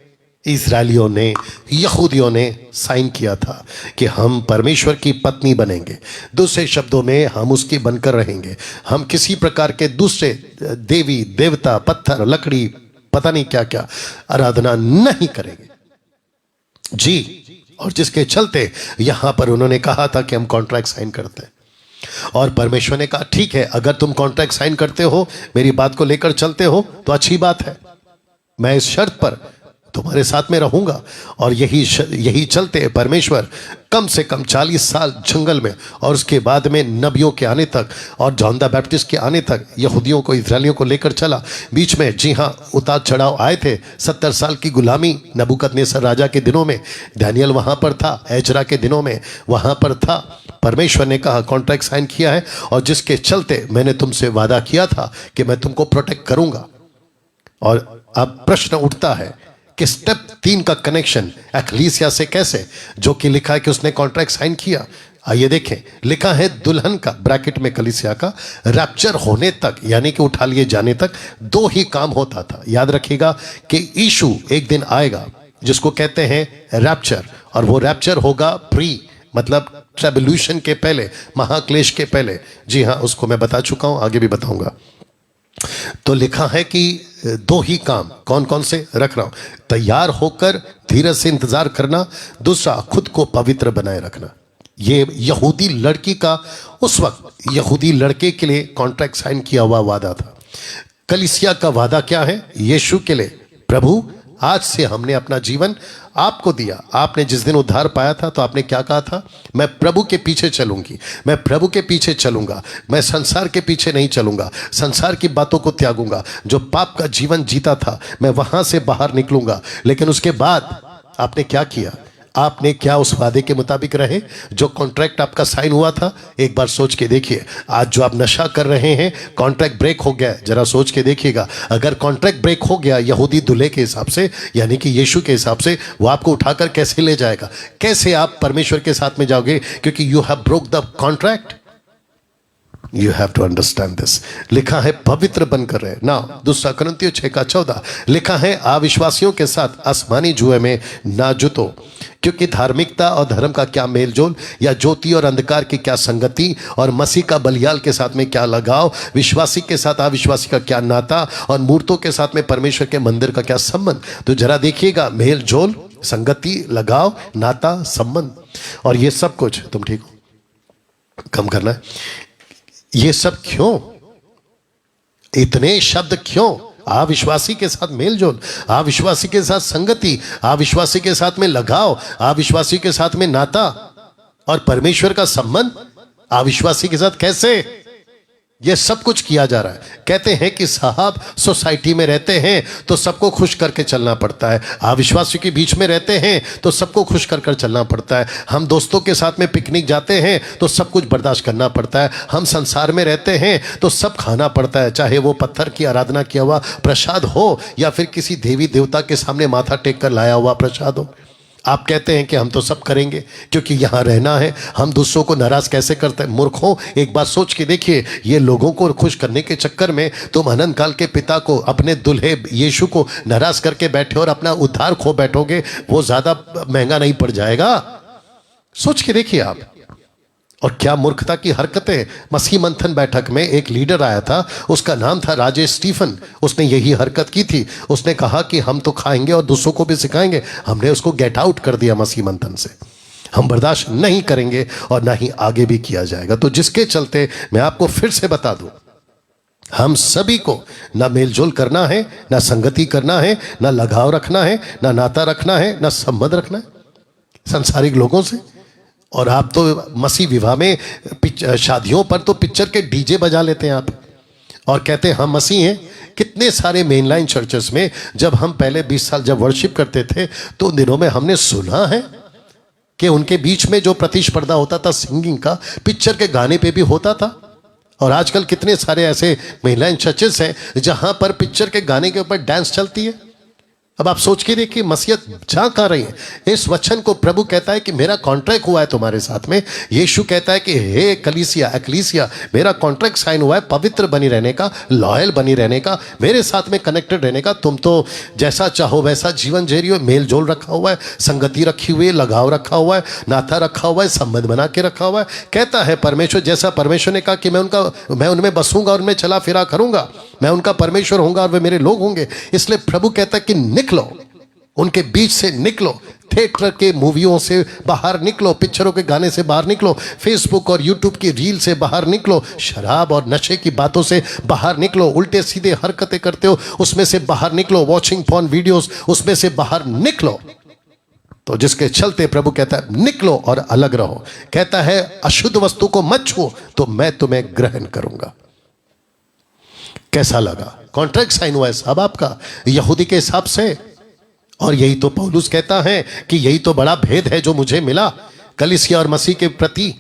इजरायलियों ने, यहूदियों ने साइन किया था कि हम परमेश्वर की पत्नी बनेंगे। दूसरे शब्दों में हम उसकी बनकर रहेंगे। हम किसी प्रकार के दूसरे देवी देवता, पत्थर, लकड़ी, पता नहीं क्या क्या आराधना नहीं करेंगे जी। और जिसके चलते यहां पर उन्होंने कहा था कि हम कॉन्ट्रैक्ट साइन करते हैं। और परमेश्वर ने कहा ठीक है, अगर तुम कॉन्ट्रैक्ट साइन करते हो, मेरी बात को लेकर चलते हो तो अच्छी बात है, मैं इस शर्त पर तुम्हारे साथ में रहूंगा। और यही चलते परमेश्वर कम से कम 40 साल जंगल में, और उसके बाद में नबियों के आने तक और जॉन द बैप्टिस्ट के आने तक यहूदियों को, इस्राएलियों को लेकर चला। बीच में जी हाँ उतार चढ़ाव आए थे। 70 साल की गुलामी नबूकदनेस्सर राजा के दिनों में, दानियल वहाँ पर था, एजरा के दिनों में वहाँ पर था। परमेश्वर ने कहा कॉन्ट्रैक्ट साइन किया है, और जिसके चलते मैंने तुमसे वादा किया था कि मैं तुमको प्रोटेक्ट करूंगा। और अब प्रश्न उठता है कि स्टेप 3 का कनेक्शन एक्लीसिया से कैसे, जो कि लिखा है कि उसने कॉन्ट्रैक्ट साइन किया। आइए देखें, लिखा है दुल्हन का, ब्रैकेट में कलीसिया का, रैप्चर होने तक यानी कि उठा लिए जाने तक 2 ही काम होता था। याद रखिएगा कि यीशु एक दिन आएगा जिसको कहते हैं रैप्चर, और वो रैप्चर होगा प्री, मतलब ट्रिब्यूलेशन के पहले, महाक्लेश के पहले। जी हाँ, उसको मैं बता चुका हूं, आगे भी बताऊंगा। तो लिखा है कि 2 ही काम, कौन कौन से रख रहा हूं, तैयार होकर धीरज से इंतजार करना, दूसरा खुद को पवित्र बनाए रखना। ये यहूदी लड़की का, उस वक्त यहूदी लड़के के लिए कॉन्ट्रैक्ट साइन किया हुआ वादा था। कलीसिया का वादा क्या है यीशु के लिए? प्रभु आज से हमने अपना जीवन आपको दिया। आपने जिस दिन उद्धार पाया था तो आपने क्या कहा था? मैं प्रभु के पीछे चलूंगी, मैं प्रभु के पीछे चलूंगा, मैं संसार के पीछे नहीं चलूंगा, संसार की बातों को त्यागूंगा। जो पाप का जीवन जीता था मैं वहां से बाहर निकलूंगा। लेकिन उसके बाद आपने क्या किया? आपने क्या उस वादे के मुताबिक रहे? जो कॉन्ट्रैक्ट आपका साइन हुआ था, एक बार सोच के देखिए। आज जो आप नशा कर रहे हैं, कॉन्ट्रैक्ट ब्रेक हो गया, जरा सोच के देखिएगा। अगर कॉन्ट्रैक्ट ब्रेक हो गया यहूदी दूल्हे के हिसाब से, यानी कि यीशु के हिसाब से, वो आपको उठाकर कैसे ले जाएगा? कैसे आप परमेश्वर के साथ में जाओगे? क्योंकि you have broke the contract. You have to understand this. लिखा है पवित्र बनकर रहे ना। 2 कुरिन्थियों 6:14 लिखा है अविश्वासियों के साथ आसमानी जुए में ना जुतो, क्योंकि धार्मिकता और धर्म का क्या मेलजोल, या ज्योति और अंधकार की क्या संगति, और मसीह का बलियाल के साथ में क्या लगाव, विश्वासी के साथ अविश्वासी का क्या नाता, और मूर्तों के साथ में परमेश्वर के मंदिर का क्या संबंध। तो जरा देखिएगा, मेलजोल, संगति, लगाव, नाता, संबंध। और ये सब कुछ, तुम ठीक हो, कम करना है। ये सब क्यों? इतने शब्द क्यों? अविश्वासी के साथ मेलजोल, अविश्वासी के साथ संगति, अविश्वासी के साथ में लगाव, अविश्वासी के साथ में नाता, और परमेश्वर का संबंध अविश्वासी के साथ कैसे? ये सब कुछ किया जा रहा है। कहते हैं कि साहब सोसाइटी में रहते हैं तो सबको खुश करके चलना पड़ता है, अविश्वासी के बीच में रहते हैं तो सबको खुश कर कर चलना पड़ता है, हम दोस्तों के साथ में पिकनिक जाते हैं तो सब कुछ बर्दाश्त करना पड़ता है, हम संसार में रहते हैं तो सब खाना पड़ता है, चाहे वो पत्थर की आराधना किया हुआ प्रसाद हो या फिर किसी देवी देवता के सामने माथा टेक कर लाया हुआ प्रसाद हो। आप कहते हैं कि हम तो सब करेंगे क्योंकि यहाँ रहना है, हम दूसरों को नाराज कैसे करते हैं? मूर्खों, एक बात सोच के देखिए, ये लोगों को खुश करने के चक्कर में तुम अनंत काल के पिता को, अपने दुल्हे यीशु को नाराज करके बैठे और अपना उद्धार खो बैठोगे। वो ज्यादा महंगा नहीं पड़ जाएगा? सोच के देखिए आप। और क्या मूर्खता की हरकतें। मसीह मंथन बैठक में एक लीडर आया था, उसका नाम था राजेश स्टीफन। उसने यही हरकत की थी। उसने कहा कि हम तो खाएंगे और दूसरों को भी सिखाएंगे। हमने उसको गेट आउट कर दिया मसीह मंथन से। हम बर्दाश्त नहीं करेंगे और ना ही आगे भी किया जाएगा। तो जिसके चलते मैं आपको फिर से बता दूं, हम सभी को ना मेलजोल करना है, ना संगति करना है, ना लगाव रखना है, ना नाता रखना है, ना संबंध रखना है संसारिक लोगों से। और आप तो मसीह विवाह में, शादियों पर तो पिक्चर के डीजे बजा लेते हैं आप और कहते हैं हम मसीह हैं। कितने सारे मेनलाइन चर्चेस में जब हम पहले 20 साल जब वर्शिप करते थे तो उन दिनों में हमने सुना है कि उनके बीच में जो प्रतिस्पर्धा होता था सिंगिंग का, पिक्चर के गाने पे भी होता था। और आजकल कितने सारे ऐसे मेनलाइन चर्चेस हैं जहां पर पिक्चर के गाने के ऊपर डांस चलती है। अब आप सोच के देखिए मसीहत जा कहाँ रही है। इस वचन को प्रभु कहता है कि मेरा कॉन्ट्रैक्ट हुआ है तुम्हारे साथ में। यीशु कहता है कि हे कलीसिया, एक्लीसिया, मेरा कॉन्ट्रैक्ट साइन हुआ है पवित्र बनी रहने का, लॉयल बनी रहने का, मेरे साथ में कनेक्टेड रहने का। तुम तो जैसा चाहो वैसा जीवन जी रही हो। मेल जोल रखा हुआ है, संगति रखी हुई है, लगाव रखा हुआ है, नाता रखा हुआ है, संबंध बना के रखा हुआ है। कहता है परमेश्वर, जैसा परमेश्वर ने कहा कि मैं उनमें बसूंगा और उनमें चला फिरा करूंगा, मैं उनका परमेश्वर होऊंगा और वे मेरे लोग होंगे। इसलिए प्रभु कहता है कि निकलो, उनके बीच से निकलो, थिएटर के मूवियों से बाहर निकलो, पिक्चरों के गाने से बाहर निकलो, फेसबुक और यूट्यूब की रील से बाहर निकलो, शराब और नशे की बातों से बाहर निकलो, उल्टे सीधे हरकतें करते हो उसमें से बाहर निकलो, वॉचिंग पॉर्न वीडियोस उसमें से बाहर निकलो। तो जिसके चलते प्रभु कहता है निकलो और अलग रहो। कहता है अशुद्ध वस्तु को मत छुओ तो मैं तुम्हें ग्रहण करूंगा। कैसा लगा? कॉन्ट्रैक्ट साइन हुआ है साहब आपका यहूदी के हिसाब से। और यही तो पौलुस कहता है कि यही तो बड़ा भेद है जो मुझे मिला कलीसिया और मसीह के प्रति।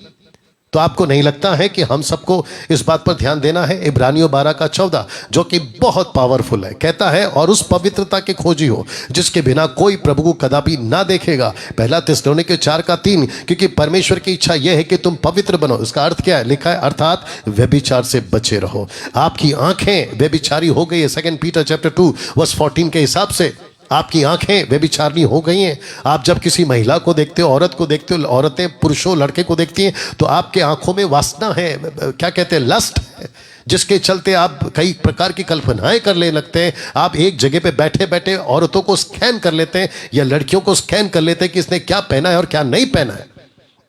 तो आपको नहीं लगता है कि हम सबको इस बात पर ध्यान देना है? इब्रानियों 12:14 जो कि बहुत पावरफुल है, कहता है और उस पवित्रता के खोजी हो जिसके बिना कोई प्रभु को कदापि ना देखेगा। पहला थिस्सलुनीके 4:3 क्योंकि परमेश्वर की इच्छा यह है कि तुम पवित्र बनो। इसका अर्थ क्या है? लिखा है अर्थात व्यभिचार से बचे रहो। आपकी आंखें व्यभिचारी हो गई है 2 पीटर 2:14 के हिसाब से। आपकी आंखें व्यभिचारिणी हो गई हैं। आप जब किसी महिला को देखते हो, औरत को देखते हो, औरतें पुरुषों लड़के को देखती हैं तो आपके आंखों में वासना है, क्या कहते हैं, लस्ट है, जिसके चलते आप कई प्रकार की कल्पनाएं करने लगते हैं। आप एक जगह पे बैठे बैठे औरतों को स्कैन कर लेते हैं या लड़कियों को स्कैन कर लेते हैं कि इसने क्या पहना है और क्या नहीं पहना है।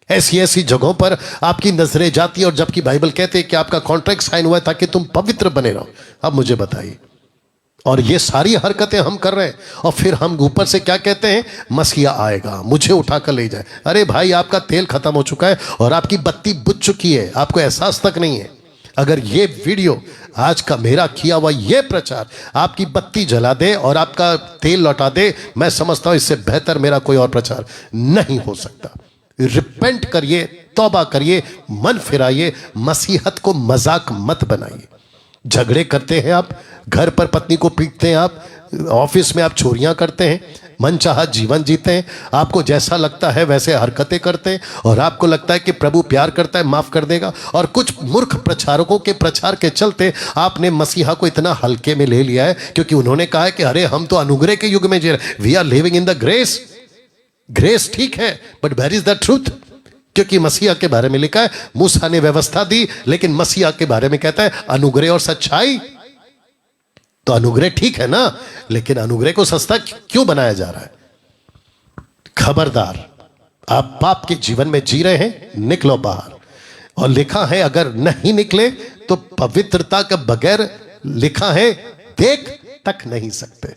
ऐसी ऐसी जगहों पर आपकी नजरें जाती हैं और जबकि बाइबल कहते हैं कि आपका कॉन्ट्रैक्ट साइन हुआ है ताकि तुम पवित्र बने रहो। अब मुझे बताइए, और ये सारी हरकतें हम कर रहे हैं और फिर हम ऊपर से क्या कहते हैं? मसीहा आएगा मुझे उठाकर ले जाए। अरे भाई आपका तेल खत्म हो चुका है और आपकी बत्ती बुझ चुकी है, आपको एहसास तक नहीं है। अगर ये वीडियो आज का मेरा किया हुआ ये प्रचार आपकी बत्ती जला दे और आपका तेल लौटा दे, मैं समझता हूं इससे बेहतर मेरा कोई और प्रचार नहीं हो सकता। रिपेंट करिए, तौबा करिए, मन फिराइए, मसीहत को मजाक मत बनाइए। झगड़े करते हैं आप, घर पर पत्नी को पीटते हैं आप, ऑफिस में आप चोरियां करते हैं, मनचाहा जीवन जीते हैं, आपको जैसा लगता है वैसे हरकतें करते हैं और आपको लगता है कि प्रभु प्यार करता है, माफ कर देगा। और कुछ मूर्ख प्रचारकों के प्रचार के चलते आपने मसीहा को इतना हल्के में ले लिया है क्योंकि उन्होंने कहा है कि अरे हम तो अनुग्रह के युग में जी रहे, we are living in the grace. Grace ठीक है but where is the truth? क्योंकि मसीहा के बारे में लिखा है मूसा ने व्यवस्था दी, लेकिन मसीहा के बारे में कहता है अनुग्रह और सच्चाई। तो अनुग्रह ठीक है ना, लेकिन अनुग्रह को सस्ता क्यों बनाया जा रहा है? खबरदार, आप पाप के जीवन में जी रहे हैं, निकलो बाहर। और लिखा है अगर नहीं निकले तो पवित्रता के बगैर, लिखा है देख तक नहीं सकते,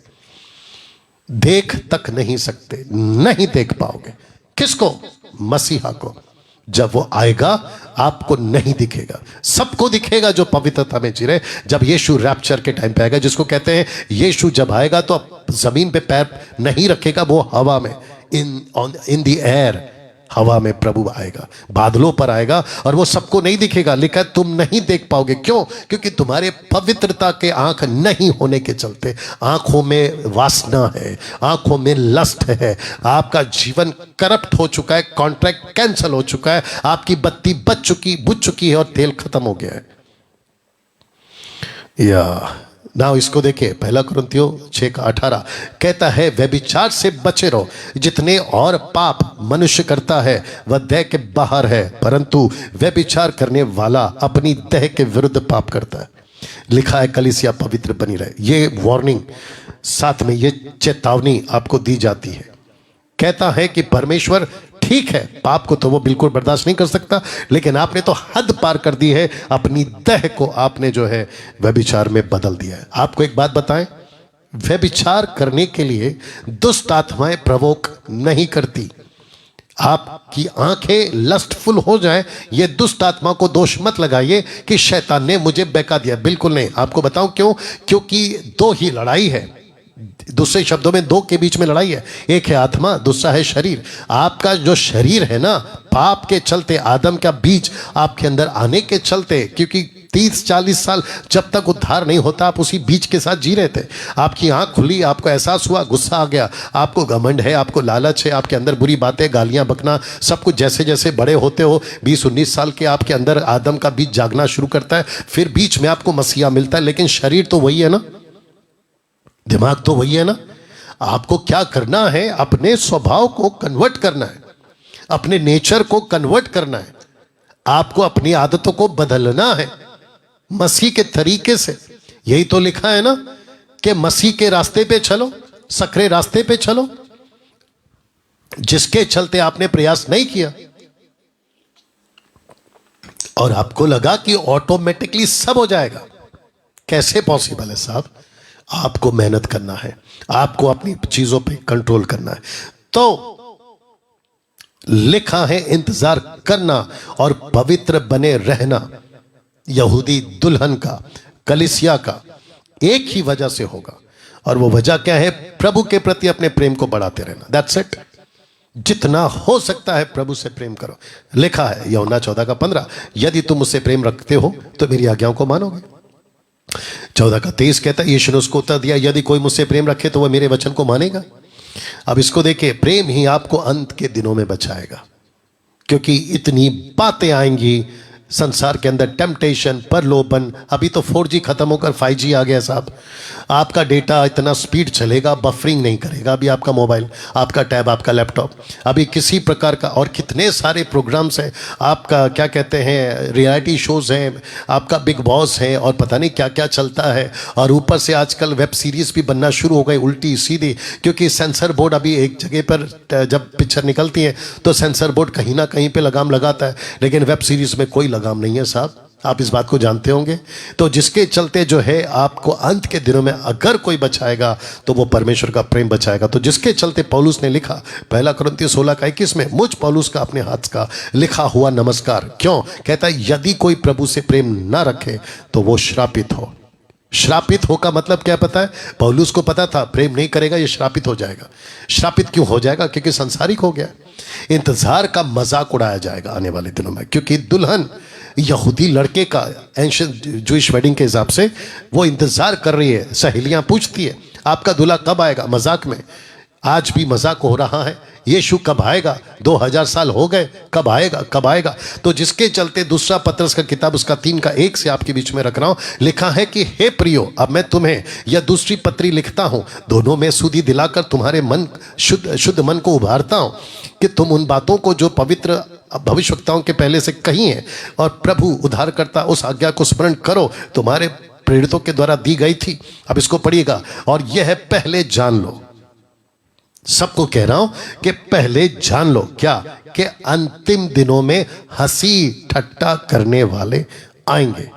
देख तक नहीं सकते, नहीं देख पाओगे। किसको? मसीहा को। जब वो आएगा आपको नहीं दिखेगा, सबको दिखेगा जो पवित्रता में जी रहे। जब यीशु रैप्चर के टाइम पे आएगा, जिसको कहते हैं यीशु जब आएगा तो जमीन पे पैर नहीं रखेगा, वो हवा में, इन द एयर, हवा में प्रभु आएगा, बादलों पर आएगा और वो सबको नहीं दिखेगा। लिखा है तुम नहीं देख पाओगे। क्यों? क्योंकि तुम्हारे पवित्रता के आंख नहीं होने के चलते। आंखों में वासना है, आंखों में लस्ट है, आपका जीवन करप्ट हो चुका है, कॉन्ट्रैक्ट कैंसिल हो चुका है, आपकी बत्ती बुझ चुकी है और तेल खत्म हो गया है। या ना इसको देखिए, 1 कुरिन्थियों 6:18 कहता है व्यभिचार से बचे रहो। जितने और पाप मनुष्य करता है वह देह के बाहर है, परंतु व्यभिचार करने वाला अपनी देह के विरुद्ध पाप करता है। लिखा है कलीसिया पवित्र बनी रहे। ये वार्निंग, साथ में ये चेतावनी आपको दी जाती है। कहता है कि परमेश्वर ठीक है, पाप को तो वो बिल्कुल बर्दाश्त नहीं कर सकता, लेकिन आपने तो हद पार कर दी है, अपनी देह को आपने जो है व्यभिचार में बदल दिया है। आपको एक बात बताएं, व्यभिचार करने के लिए दुष्ट आत्माएं प्रवोक नहीं करती। आपकी आंखें लस्टफुल हो जाए, ये दुष्ट आत्मा को दोष मत लगाइए कि शैतान ने मुझे बहका दिया। बिल्कुल नहीं। आपको बताऊं क्यों? क्योंकि दो ही लड़ाई है, दूसरे शब्दों में दो के बीच में लड़ाई है। एक है आत्मा, दूसरा है शरीर। आपका जो शरीर है ना, पाप के चलते, आदम का बीज आपके अंदर आने के चलते, क्योंकि 30-40 साल जब तक उद्धार नहीं होता आप उसी बीज के साथ जी रहे थे। आपकी आंख खुली, आपको एहसास हुआ, गुस्सा आ गया, आपको घमंड है, आपको लालच है, आपके अंदर बुरी बातें, गालियां बकना, सब कुछ। जैसे जैसे बड़े होते हो, 20-19 साल के, आपके अंदर आदम का बीज जागना शुरू करता है, फिर बीच में आपको मसीहा मिलता है, लेकिन शरीर तो वही है ना, दिमाग तो वही है ना। आपको क्या करना है? अपने स्वभाव को कन्वर्ट करना है, अपने नेचर को कन्वर्ट करना है, आपको अपनी आदतों को बदलना है मसीह के तरीके से। यही तो लिखा है ना कि मसीह के रास्ते पे चलो, सकरे रास्ते पे चलो। जिसके चलते आपने प्रयास नहीं किया और आपको लगा कि ऑटोमेटिकली सब हो जाएगा। कैसे पॉसिबल है साहब? आपको मेहनत करना है, आपको अपनी चीजों पे कंट्रोल करना है। तो लिखा है इंतजार करना और पवित्र बने रहना यहूदी दुल्हन का, कलीसिया का एक ही वजह से होगा, और वो वजह क्या है? प्रभु के प्रति अपने प्रेम को बढ़ाते रहना। That's it. जितना हो सकता है प्रभु से प्रेम करो। लिखा है यूहन्ना 14:15, यदि तुम मुझसे प्रेम रखते हो तो मेरी आज्ञाओं को मानोगे। 14:23 कहता है, यीशु ने उसको उत्तर दिया, यदि कोई मुझसे प्रेम रखे तो वह मेरे वचन को मानेगा। अब इसको देखिए, प्रेम ही आपको अंत के दिनों में बचाएगा, क्योंकि इतनी बातें आएंगी संसार के अंदर, टेम्पटेशन, प्रलोभन। अभी तो 4G खत्म होकर 5G आ गया साहब। आपका डेटा इतना स्पीड चलेगा, बफरिंग नहीं करेगा अभी आपका मोबाइल, आपका टैब, आपका लैपटॉप। अभी किसी प्रकार का, और कितने सारे प्रोग्राम्स हैं, आपका क्या कहते हैं, रियलिटी शोज हैं, आपका बिग बॉस है, और पता नहीं क्या क्या चलता है। और ऊपर से आजकल वेब सीरीज भी बनना शुरू हो गई उल्टी सीधी, क्योंकि सेंसर बोर्ड अभी एक जगह पर जब पिक्चर निकलती है तो सेंसर बोर्ड कहीं ना कहीं पे लगाम लगाता है, लेकिन वेब सीरीज में कोई लगाम नहीं है साहब। आप इस बात को जानते होंगे। तो जिसके चलते जो है आपको अंत के दिनों में अगर कोई बचाएगा तो वो परमेश्वर का प्रेम बचाएगा। तो जिसके चलते पौलुस ने लिखा 1 कुरिन्थियों 16:21 में, मुझ पौलुस का अपने हाथ का लिखा हुआ नमस्कार। क्यों? कहता है यदि कोई प्रभु से प्रेम ना रखे तो वो श्रापित हो। श्रापित हो का मतलब क्या पता है? पौलुस को पता था प्रेम नहीं करेगा ये श्रापित हो जाएगा। श्रापित क्यों हो जाएगा? क्योंकि संसारिक हो गया। इंतजार का मजाक उड़ाया जाएगा आने वाले दिनों में, क्योंकि दुल्हन यहूदी लड़के का, एंशिएंट जूइश वेडिंग के हिसाब से वो इंतजार कर रही है। सहेलियां पूछती है आपका दूल्हा कब आएगा, मजाक में। आज भी मजाक हो रहा है, यीशु कब आएगा? 2000 साल हो गए, कब आएगा, कब आएगा? तो जिसके चलते दूसरा पत्रस का किताब उसका 3:1 से आपके बीच में रख रहा हूं। लिखा है कि हे प्रियो, अब मैं तुम्हें यह दूसरी पत्री लिखता हूं, दोनों में सुधि दिलाकर तुम्हारे मन शुद्ध मन को उभारता हूं, कि तुम उन बातों को जो पवित्र भविष्यवक्ताओं के पहले से कही है और प्रभु उद्धारकर्ता उस आज्ञा को स्मरण करो, तुम्हारे प्रेरितों के द्वारा दी गई थी। अब इसको पढ़िएगा, और यह है पहले जान लो। सबको कह रहा हूं कि पहले जान लो क्या? कि अंतिम दिनों में हंसी ठट्टा करने वाले आएंगे।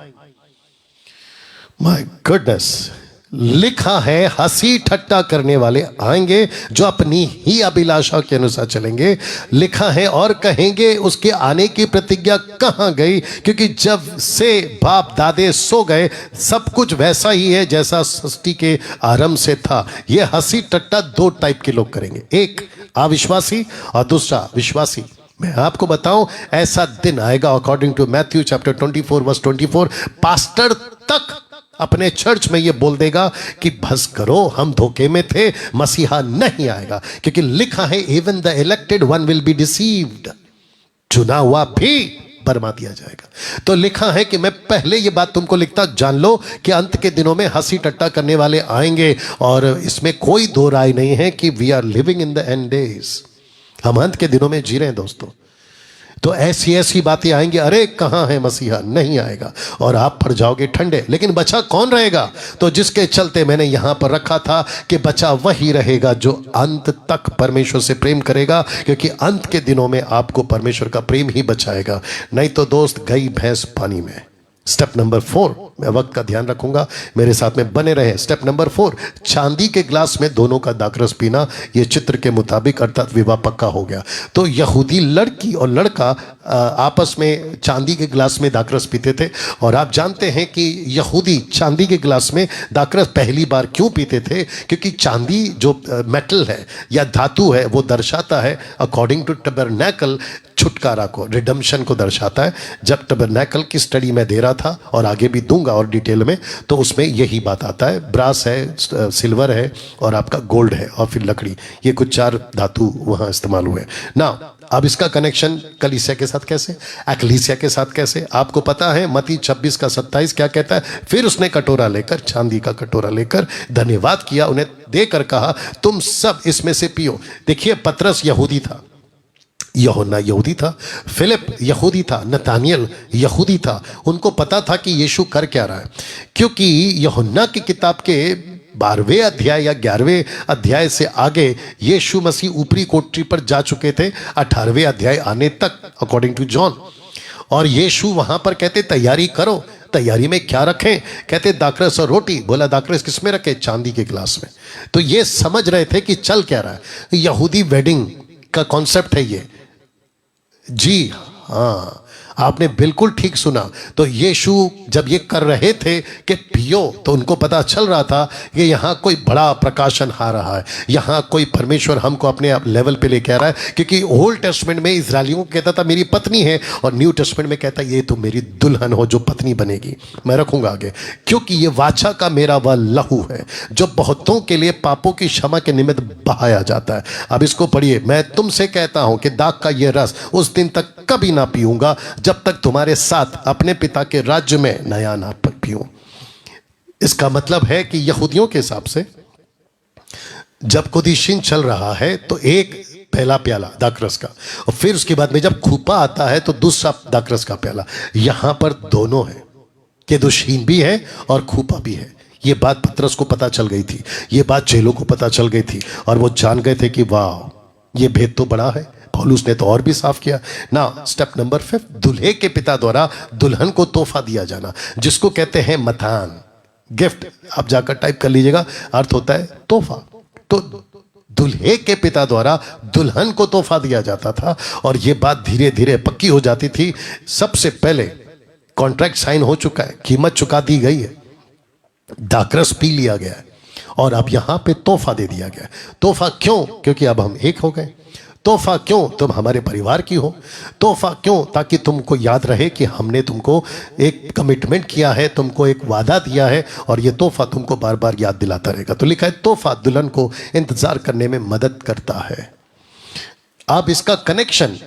माय गुडनेस, लिखा है हंसी ठट्टा करने वाले आएंगे जो अपनी ही अभिलाषा के अनुसार चलेंगे। लिखा है और कहेंगे उसके आने की प्रतिज्ञा कहां गई, क्योंकि जब से बाप दादे सो गए सब कुछ वैसा ही है जैसा सृष्टि के आरंभ से था। यह हंसी ठट्टा 2 टाइप के लोग करेंगे, एक अविश्वासी और दूसरा विश्वासी। मैं आपको बताऊं, ऐसा दिन आएगा according to Matthew chapter 24:24, pastor तक अपने चर्च में ये बोल देगा कि बस करो, हम धोखे में थे, मसीहा नहीं आएगा। क्योंकि लिखा है even the elected one will be deceived, चुना हुआ भी बरमा दिया जाएगा। तो लिखा है कि मैं पहले ये बात तुमको लिखता, जान लो कि अंत के दिनों में हंसी टट्टा करने वाले आएंगे, और इसमें कोई दो राय नहीं है कि we are living in the end days. हम अंत के दिनों में जी रहे हैं दोस्तों। तो ऐसी ऐसी बातें आएंगी, अरे कहाँ है मसीहा, नहीं आएगा, और आप पड़ जाओगे ठंडे। लेकिन बचा कौन रहेगा? तो जिसके चलते मैंने यहां पर रखा था कि बचा वही रहेगा जो अंत तक परमेश्वर से प्रेम करेगा, क्योंकि अंत के दिनों में आपको परमेश्वर का प्रेम ही बचाएगा। नहीं तो दोस्त गई भैंस पानी में। स्टेप नंबर 4, मैं वक्त का ध्यान रखूंगा, मेरे साथ में बने रहे। स्टेप नंबर 4, चांदी के ग्लास में दोनों का दाखरस पीना। ये चित्र के मुताबिक अर्थात विवाह पक्का हो गया। तो यहूदी लड़की और लड़का आपस में चांदी के ग्लास में दाखरस पीते थे। और आप जानते हैं कि यहूदी चांदी के ग्लास में दाखरस पहली बार क्यों पीते थे? क्योंकि चांदी जो मेटल है या धातु है, वो दर्शाता है अकॉर्डिंग टू टबरनैकल छुटकारा को, रिडम्पशन को दर्शाता है। जब टबरनैकल की स्टडी में दे रहा था, और आगे भी दूंगा और डिटेल में, तो उसमें यही बात आता है। ब्रास है, सिल्वर है, और आपका गोल्ड है, और फिर लकड़ी। ये कुछ 4 धातु वहां इस्तेमाल हुए ना। अब इसका कनेक्शन कलीसिया के साथ कैसे, एक्लीसिया के साथ कैसे? आपको पता है मत्ती 26:27 क्या कहता है? फिर उसने कटोरा लेकर, चांदी का कटोरा लेकर धन्यवाद किया, उन्हें देकर कहा, तुम सब इसमें से पियो। देखिए, पतरस यहूदी था, यूहन्ना यहूदी था, फिलिप यहूदी था, नतानियल यहूदी था। उनको पता था कि यीशु कर क्या रहा है, क्योंकि यूहन्ना की किताब के 12वें अध्याय या 11वें अध्याय से आगे यीशु मसीह ऊपरी कोठरी पर जा चुके थे 18वें अध्याय आने तक, अकॉर्डिंग टू जॉन। और यीशु वहां पर कहते तैयारी करो। तैयारी में क्या रखें? कहते दाखरस और रोटी। बोला दाखरस किस में रखे? चांदी के गिलास में। तो ये समझ रहे थे कि चल क्या रहा है। यहूदी वेडिंग का कॉन्सेप्ट है ये। जी हाँ, आपने बिल्कुल ठीक सुना। तो यीशु जब ये कर रहे थे कि पियो, तो उनको पता चल रहा था कि यहाँ कोई बड़ा प्रकाशन आ रहा है, यहाँ कोई परमेश्वर हमको अपने लेवल पे लेके आ रहा है। क्योंकि ओल्ड टेस्टमेंट में इजरायलियों को कहता था मेरी पत्नी है, और न्यू टेस्टमेंट में कहता ये तो मेरी दुल्हन हो जो पत्नी बनेगी, मैं रखूंगा आगे। क्योंकि ये वाचा का मेरा वह लहू है जो बहुतों के लिए पापों की क्षमा के निमित्त बहाया जाता है। अब इसको पढ़िए, मैं तुमसे कहता हूं कि दाख का ये रस उस दिन तक कभी ना पीऊंगा जब तक तुम्हारे साथ अपने पिता के राज्य में नया ना पीऊं। इसका मतलब है कि यहूदियों के हिसाब से जब कुदीशीन चल रहा है तो एक पहला प्याला दाखरस का, और फिर उसके बाद में जब खूपा आता है तो दूसरा दाखरस का प्याला। यहां पर दोनों है, केदुशीन भी है और खूपा भी है। ये बात पतरस को पता चल गई थी, ये बात चेलों को पता चल गई थी, और वो जान गए थे कि वाह ये भेद तो बड़ा है। पौलुस ने तो और भी साफ किया ना। स्टेप नंबर 5, दूल्हे के पिता द्वारा दुल्हन को तोहफा दिया जाना, जिसको कहते हैं मतान, गिफ्ट। आप जाकर टाइप कर लीजिएगा, अर्थ होता है तोहफा। तो दूल्हे के पिता द्वारा दुल्हन को तोहफा दिया जाता था, और यह बात धीरे धीरे पक्की हो जाती थी। सबसे पहले कॉन्ट्रैक्ट साइन हो चुका है, कीमत चुका दी गई है, दाखरस पी लिया गया है, और अब यहां पे तोहफा दे दिया गया। तोहफा क्यों? क्योंकि अब हम एक हो गए। तोहफा क्यों? तुम हमारे परिवार की हो। तोहफा क्यों? ताकि तुमको याद रहे कि हमने तुमको एक कमिटमेंट किया है, तुमको एक वादा दिया है, और ये तोहफा तुमको बार बार याद दिलाता रहेगा। तो लिखा है तोहफा दुल्हन को इंतजार करने में मदद करता है। अब इसका कनेक्शन,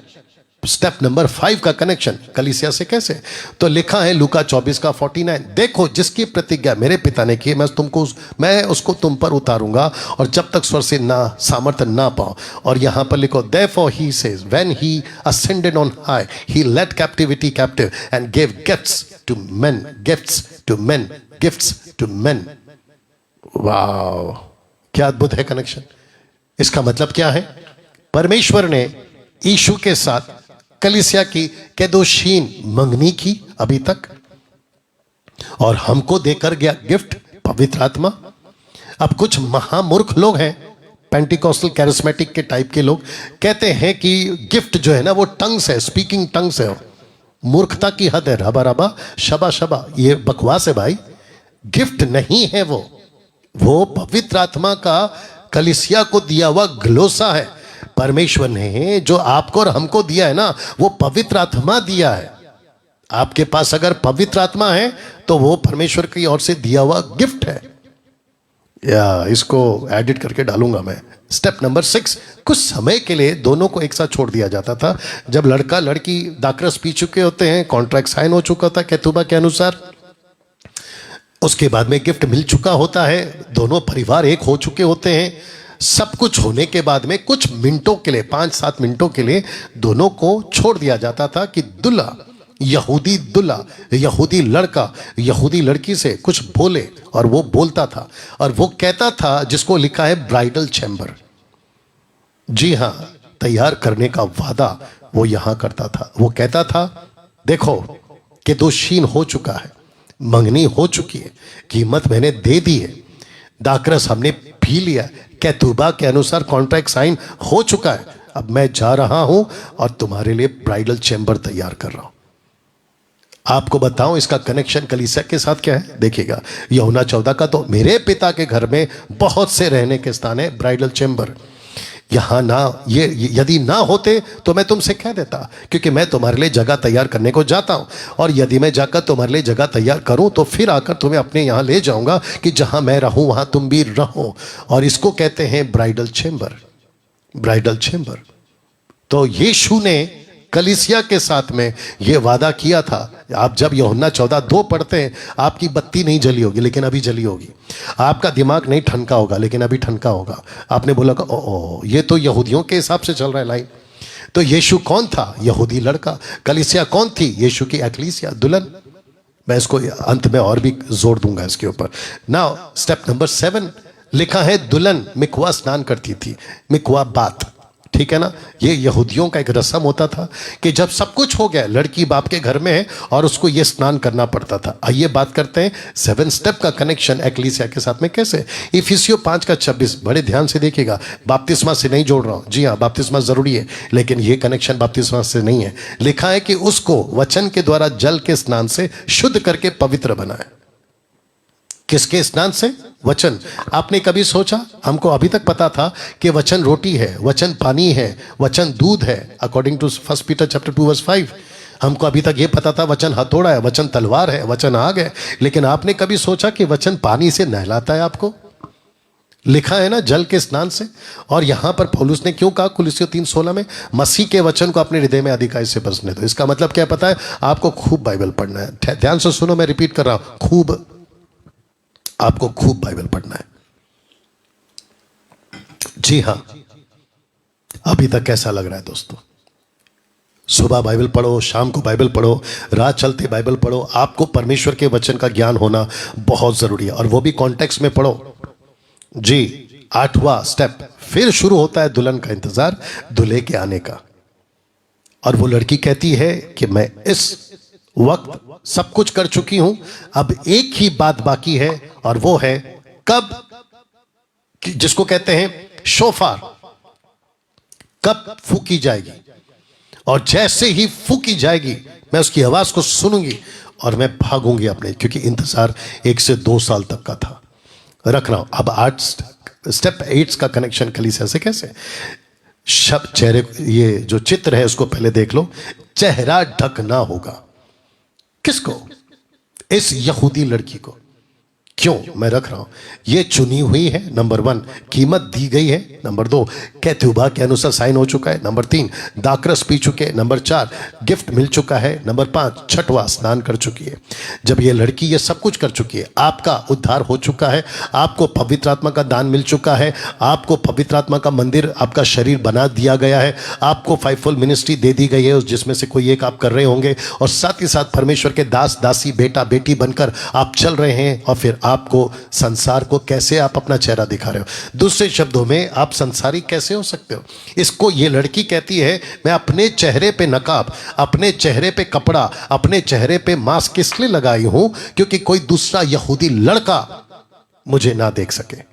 स्टेप नंबर 5 का कनेक्शन कलीसिया से कैसे? तो लिखा है लूका 24 का 49, देखो जिसकी प्रतिज्ञा मेरे पिता ने की मैं उसको तुम पर उतारूंगा, और जब तक स्वर से ना सामर्थ्य ना पाओ। और यहां पर लिखो therefore he says when he ascended on high he led captivity captive and gave gifts to men, gifts to men, gifts to men। वाह, क्या अद्भुत है कनेक्शन। इसका मतलब क्या है? परमेश्वर ने यीशु के साथ कलीसिया की केदोशीन मंगनी की अभी तक, और हमको देकर गया गिफ्ट पवित्र आत्मा। अब कुछ महामूर्ख लोग हैं, पेंटिकॉस्टल कैरिस्मेटिक के टाइप के लोग, कहते हैं कि गिफ्ट जो है ना वो टंग्स है, स्पीकिंग टंग्स है। मूर्खता की हद है। रबा रबा शबा शबा, ये बकवास है भाई। गिफ्ट नहीं है वो पवित्र आत्मा का कलीसिया को दिया हुआ ग्लोसा है। परमेश्वर ने जो आपको और हमको दिया है ना, वो पवित्र आत्मा दिया है। आपके पास अगर पवित्र आत्मा है तो वो परमेश्वर की ओर से दिया हुआ गिफ्ट है। या इसको एडिट करके डालूंगा मैं। स्टेप नंबर 6, कुछ समय के लिए दोनों को एक साथ छोड़ दिया जाता था। जब लड़का लड़की दाखरस पी चुके होते हैं, कॉन्ट्रैक्ट साइन हो चुका था केतुबा के अनुसार, उसके बाद में गिफ्ट मिल चुका होता है, दोनों परिवार एक हो चुके होते हैं, सब कुछ होने के बाद में कुछ मिनटों के लिए, 5-7 मिनटों के लिए दोनों को छोड़ दिया जाता था कि दुल्हा, यहूदी लड़का यहूदी लड़की से कुछ बोले। और वो बोलता था, और वो कहता था, जिसको लिखा है ब्राइडल चैम्बर। जी हां, तैयार करने का वादा वो यहां करता था। वो कहता था देखो कि दोषीन हो चुका है, मंगनी हो चुकी है, कीमत मैंने दे दी है, दाखरस हमने पी लिया, केतुबा के अनुसार कॉन्ट्रैक्ट साइन हो चुका है, अब मैं जा रहा हूं और तुम्हारे लिए ब्राइडल चैम्बर तैयार कर रहा हूं। आपको बताऊं इसका कनेक्शन कलीसिया के साथ क्या है? देखिएगा, यूहन्ना 14 का, तो मेरे पिता के घर में बहुत से रहने के स्थान है, ब्राइडल चैम्बर। यहां ना, ये यदि ना होते तो मैं तुमसे कह देता, क्योंकि मैं तुम्हारे लिए जगह तैयार करने को जाता हूं, और यदि मैं जाकर तुम्हारे लिए जगह तैयार करूं तो फिर आकर तुम्हें अपने यहां ले जाऊंगा कि जहां मैं रहूं वहां तुम भी रहो। और इसको कहते हैं ब्राइडल चैम्बर, ब्राइडल चैम्बर। तो यीशु ने कलीसिया के साथ में यह वादा किया था। आप जब यूहन्ना 14:2 पढ़ते हैं, आपकी बत्ती नहीं जली होगी लेकिन अभी जली होगी, आपका दिमाग नहीं ठनका होगा लेकिन अभी ठनका होगा। आपने बोला ओ ये तो यहूदियों के हिसाब से चल रहा है लाइन। तो यीशु कौन था? यहूदी लड़का। कलीसिया कौन थी? यीशु की एक्लीसिया, दुल्हन। मैं इसको अंत में और भी जोर दूंगा इसके ऊपर। नाउ स्टेप नंबर 7 लिखा है, दुल्हन मिकवा स्नान करती थी। मिकवा बात, ठीक है ना। ये यहूदियों का एक रस्म होता था कि जब सब कुछ हो गया, लड़की बाप के घर में है और उसको ये स्नान करना पड़ता था। आइए बात करते हैं 7 स्टेप का कनेक्शन एक्लीसिया के साथ में कैसे। इफिसियों 5:26 बड़े ध्यान से देखिएगा। बपतिस्मा से नहीं जोड़ रहा हूं, जी हाँ बपतिस्मा जरूरी है, लेकिन ये कनेक्शन बपतिस्मा से नहीं है। लिखा है कि उसको वचन के द्वारा जल के स्नान से शुद्ध करके पवित्र बनाए। किसके स्नान से? वचन। आपने कभी सोचा, हमको अभी तक पता था कि वचन रोटी है, वचन पानी है, वचन दूध है, अकॉर्डिंग टू 1 पीटर चैप्टर 2:5। हमको अभी तक ये पता था वचन हथौड़ा है, वचन तलवार है, वचन आग है। लेकिन आपने कभी सोचा कि वचन पानी से नहलाता है आपको? लिखा है ना जल के स्नान से। और यहां पर पौलुस ने क्यों कहा कुलुस्सियों 3:16 में, मसीह के वचन को अपने हृदय में अधिकाई से बसने दो। इसका मतलब क्या पता है? आपको खूब बाइबल पढ़ना है। ध्यान से सुनो, मैं रिपीट कर रहा हूं, खूब, आपको खूब बाइबल पढ़ना है। जी हां, अभी तक कैसा लग रहा है दोस्तों? सुबह बाइबल पढ़ो, शाम को बाइबल पढ़ो, रात चलते बाइबल पढ़ो। आपको परमेश्वर के वचन का ज्ञान होना बहुत जरूरी है, और वो भी कॉन्टेक्स्ट में पढ़ो। जी 8वां स्टेप फिर शुरू होता है दुल्हन का इंतजार, दूल्हे के आने का। और वो लड़की कहती है कि मैं इस वक्त सब कुछ कर चुकी हूं, अब एक ही बात बाकी है, और वो है कब, जिसको कहते हैं शोफार, कब फूकी जाएगी। और जैसे ही फूकी जाएगी मैं उसकी आवाज को सुनूंगी और मैं भागूंगी अपने, क्योंकि इंतजार 1 से 2 साल तक का था। रख रहा हूं। अब 8 स्टेप 8 का कनेक्शन कलीसिया से कैसे। शब्द चेहरे, ये जो चित्र है उसको पहले देख लो। चेहरा ढकना होगा। किसको? इस यहूदी लड़की को। क्यों? मैं रख रहा हूं। ये चुनी हुई है, नंबर 1, कीमत दी गई है, नंबर 2, कैथुबा के अनुसार साइन हो चुका है, नंबर 3, दाकरस पी चुके, नंबर 4, गिफ्ट मिल चुका है, नंबर 5, छठवां स्नान कर चुकी है। जब ये लड़की ये सब कुछ कर चुकी है, आपका उद्धार हो चुका है, आपको पवित्र आत्मा का दान मिल चुका है, आपको पवित्र आत्मा का मंदिर, आपका शरीर बना दिया गया है, आपको 5-fold मिनिस्ट्री दे दी गई है, जिसमें से कोई एक आप कर रहे होंगे, और साथ ही साथ परमेश्वर के दास दासी बेटा बेटी बनकर आप चल रहे हैं। और फिर आपको संसार को कैसे आप अपना चेहरा दिखा रहे हो। दूसरे शब्दों में आप संसारी कैसे हो सकते हो। इसको ये लड़की कहती है, मैं अपने चेहरे पे नकाब, अपने चेहरे पे कपड़ा, अपने चेहरे पे मास्क इसलिए लगाई हूं क्योंकि कोई दूसरा यहूदी लड़का मुझे ना देख सके।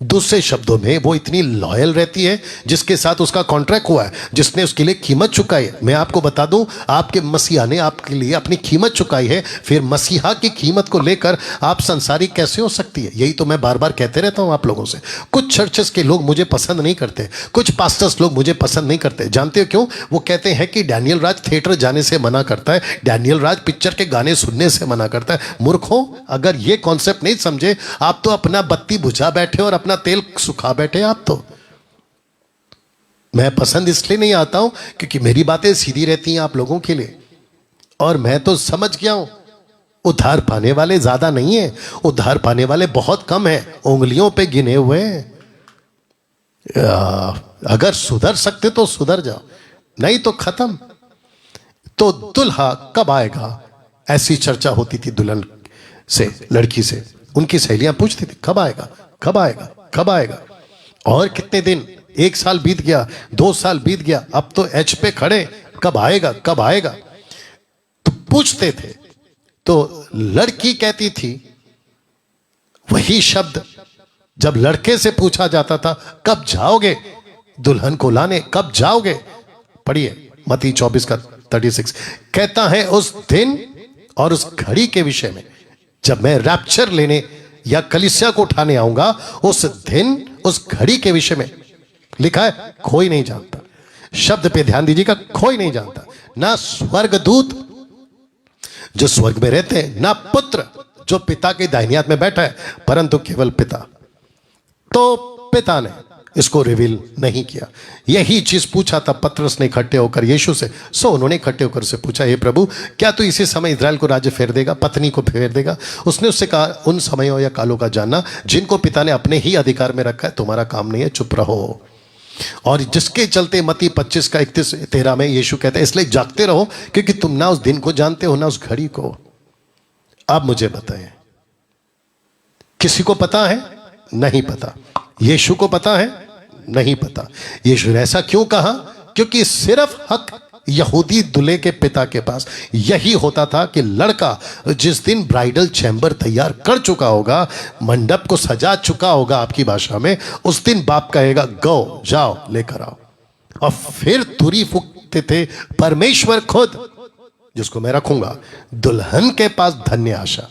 दूसरे शब्दों में वो इतनी लॉयल रहती है जिसके साथ उसका कॉन्ट्रैक्ट हुआ है, जिसने उसके लिए कीमत चुकाई है। मैं आपको बता दूं, आपके मसीहा ने आपके लिए अपनी कीमत चुकाई है। फिर मसीहा की कीमत को लेकर आप संसारी कैसे हो सकती है। यही तो मैं बार बार कहते रहता हूं आप लोगों से। कुछ चर्चेस के लोग मुझे पसंद नहीं करते, कुछ पास्टर्स लोग मुझे पसंद नहीं करते। जानते हो क्यों? वो कहते हैं कि डैनियल राज थिएटर जाने से मना करता है, डैनियल राज पिक्चर के गाने सुनने से मना करता है। मूर्खों, अगर ये कॉन्सेप्ट नहीं समझे आप तो अपना बत्ती बुझा बैठे और अपना तेल सुखा बैठे। आप तो, मैं पसंद इसलिए नहीं आता हूं क्योंकि मेरी बातें सीधी रहती हैं आप लोगों के लिए, और मैं तो समझ गया हूं उद्धार पाने वाले ज्यादा नहीं है, उद्धार पाने वाले बहुत कम है, उंगलियों पे गिने हुए हैं। अगर सुधर सकते तो सुधर जाओ, नहीं तो खत्म। तो दुल्हा कब आएगा, ऐसी चर्चा होती थी दुल्हन से, लड़की से। उनकी सहेलियां पूछती थी कब आएगा, कब आएगा, कब आएगा। और कितने दिन, 1 साल बीत गया, 2 साल बीत गया, अब तो एच पे खड़े, कब आएगा, कब आएगा। तो पूछते थे। तो लड़की कहती थी वही शब्द जब लड़के से पूछा जाता था, कब जाओगे दुल्हन को लाने, कब जाओगे। पढ़िए मत्ती 24:36, कहता है उस दिन और उस घड़ी के विषय में जब मैं रैप्चर लेने या कलीसिया को उठाने आऊंगा, उस दिन उस घड़ी के विषय में लिखा है कोई नहीं जानता। शब्द पे ध्यान दीजिएगा, कोई नहीं जानता, ना स्वर्गदूत जो स्वर्ग में रहते हैं, ना पुत्र जो पिता के दाहिनी हाथ में बैठा है, परंतु केवल पिता। तो पिता ने इसको रिवील नहीं किया। यही चीज पूछा था पतरस ने इकट्ठे होकर यीशु से। उन्होंने इकट्ठे होकर से पूछा, हे प्रभु, क्या तू इसी समय इजराइल को राज्य फेर देगा, पत्नी को फेर देगा। उसने उससे कहा, उन समयों या कालों का जानना जिनको पिता ने अपने ही अधिकार में रखा है तुम्हारा काम नहीं है, चुप रहो। और जिसके चलते मत्ती 25:31-13 में यीशु कहते हैं, इसलिए जागते रहो क्योंकि तुम ना उस दिन को जानते हो ना उस घड़ी को। आप मुझे बताएं, किसी को पता है? नहीं पता। यीशु को पता है? नहीं पता। यीशु ने ऐसा क्यों कहा? क्योंकि सिर्फ हक यहूदी दूल्हे के पिता के पास यही होता था कि लड़का जिस दिन ब्राइडल चैम्बर तैयार कर चुका होगा, मंडप को सजा चुका होगा आपकी भाषा में, उस दिन बाप कहेगा गो, जाओ लेकर आओ। और फिर तुरी फूकते थे परमेश्वर खुद, जिसको मैं रखूंगा दुल्हन के पास धन्य आशा।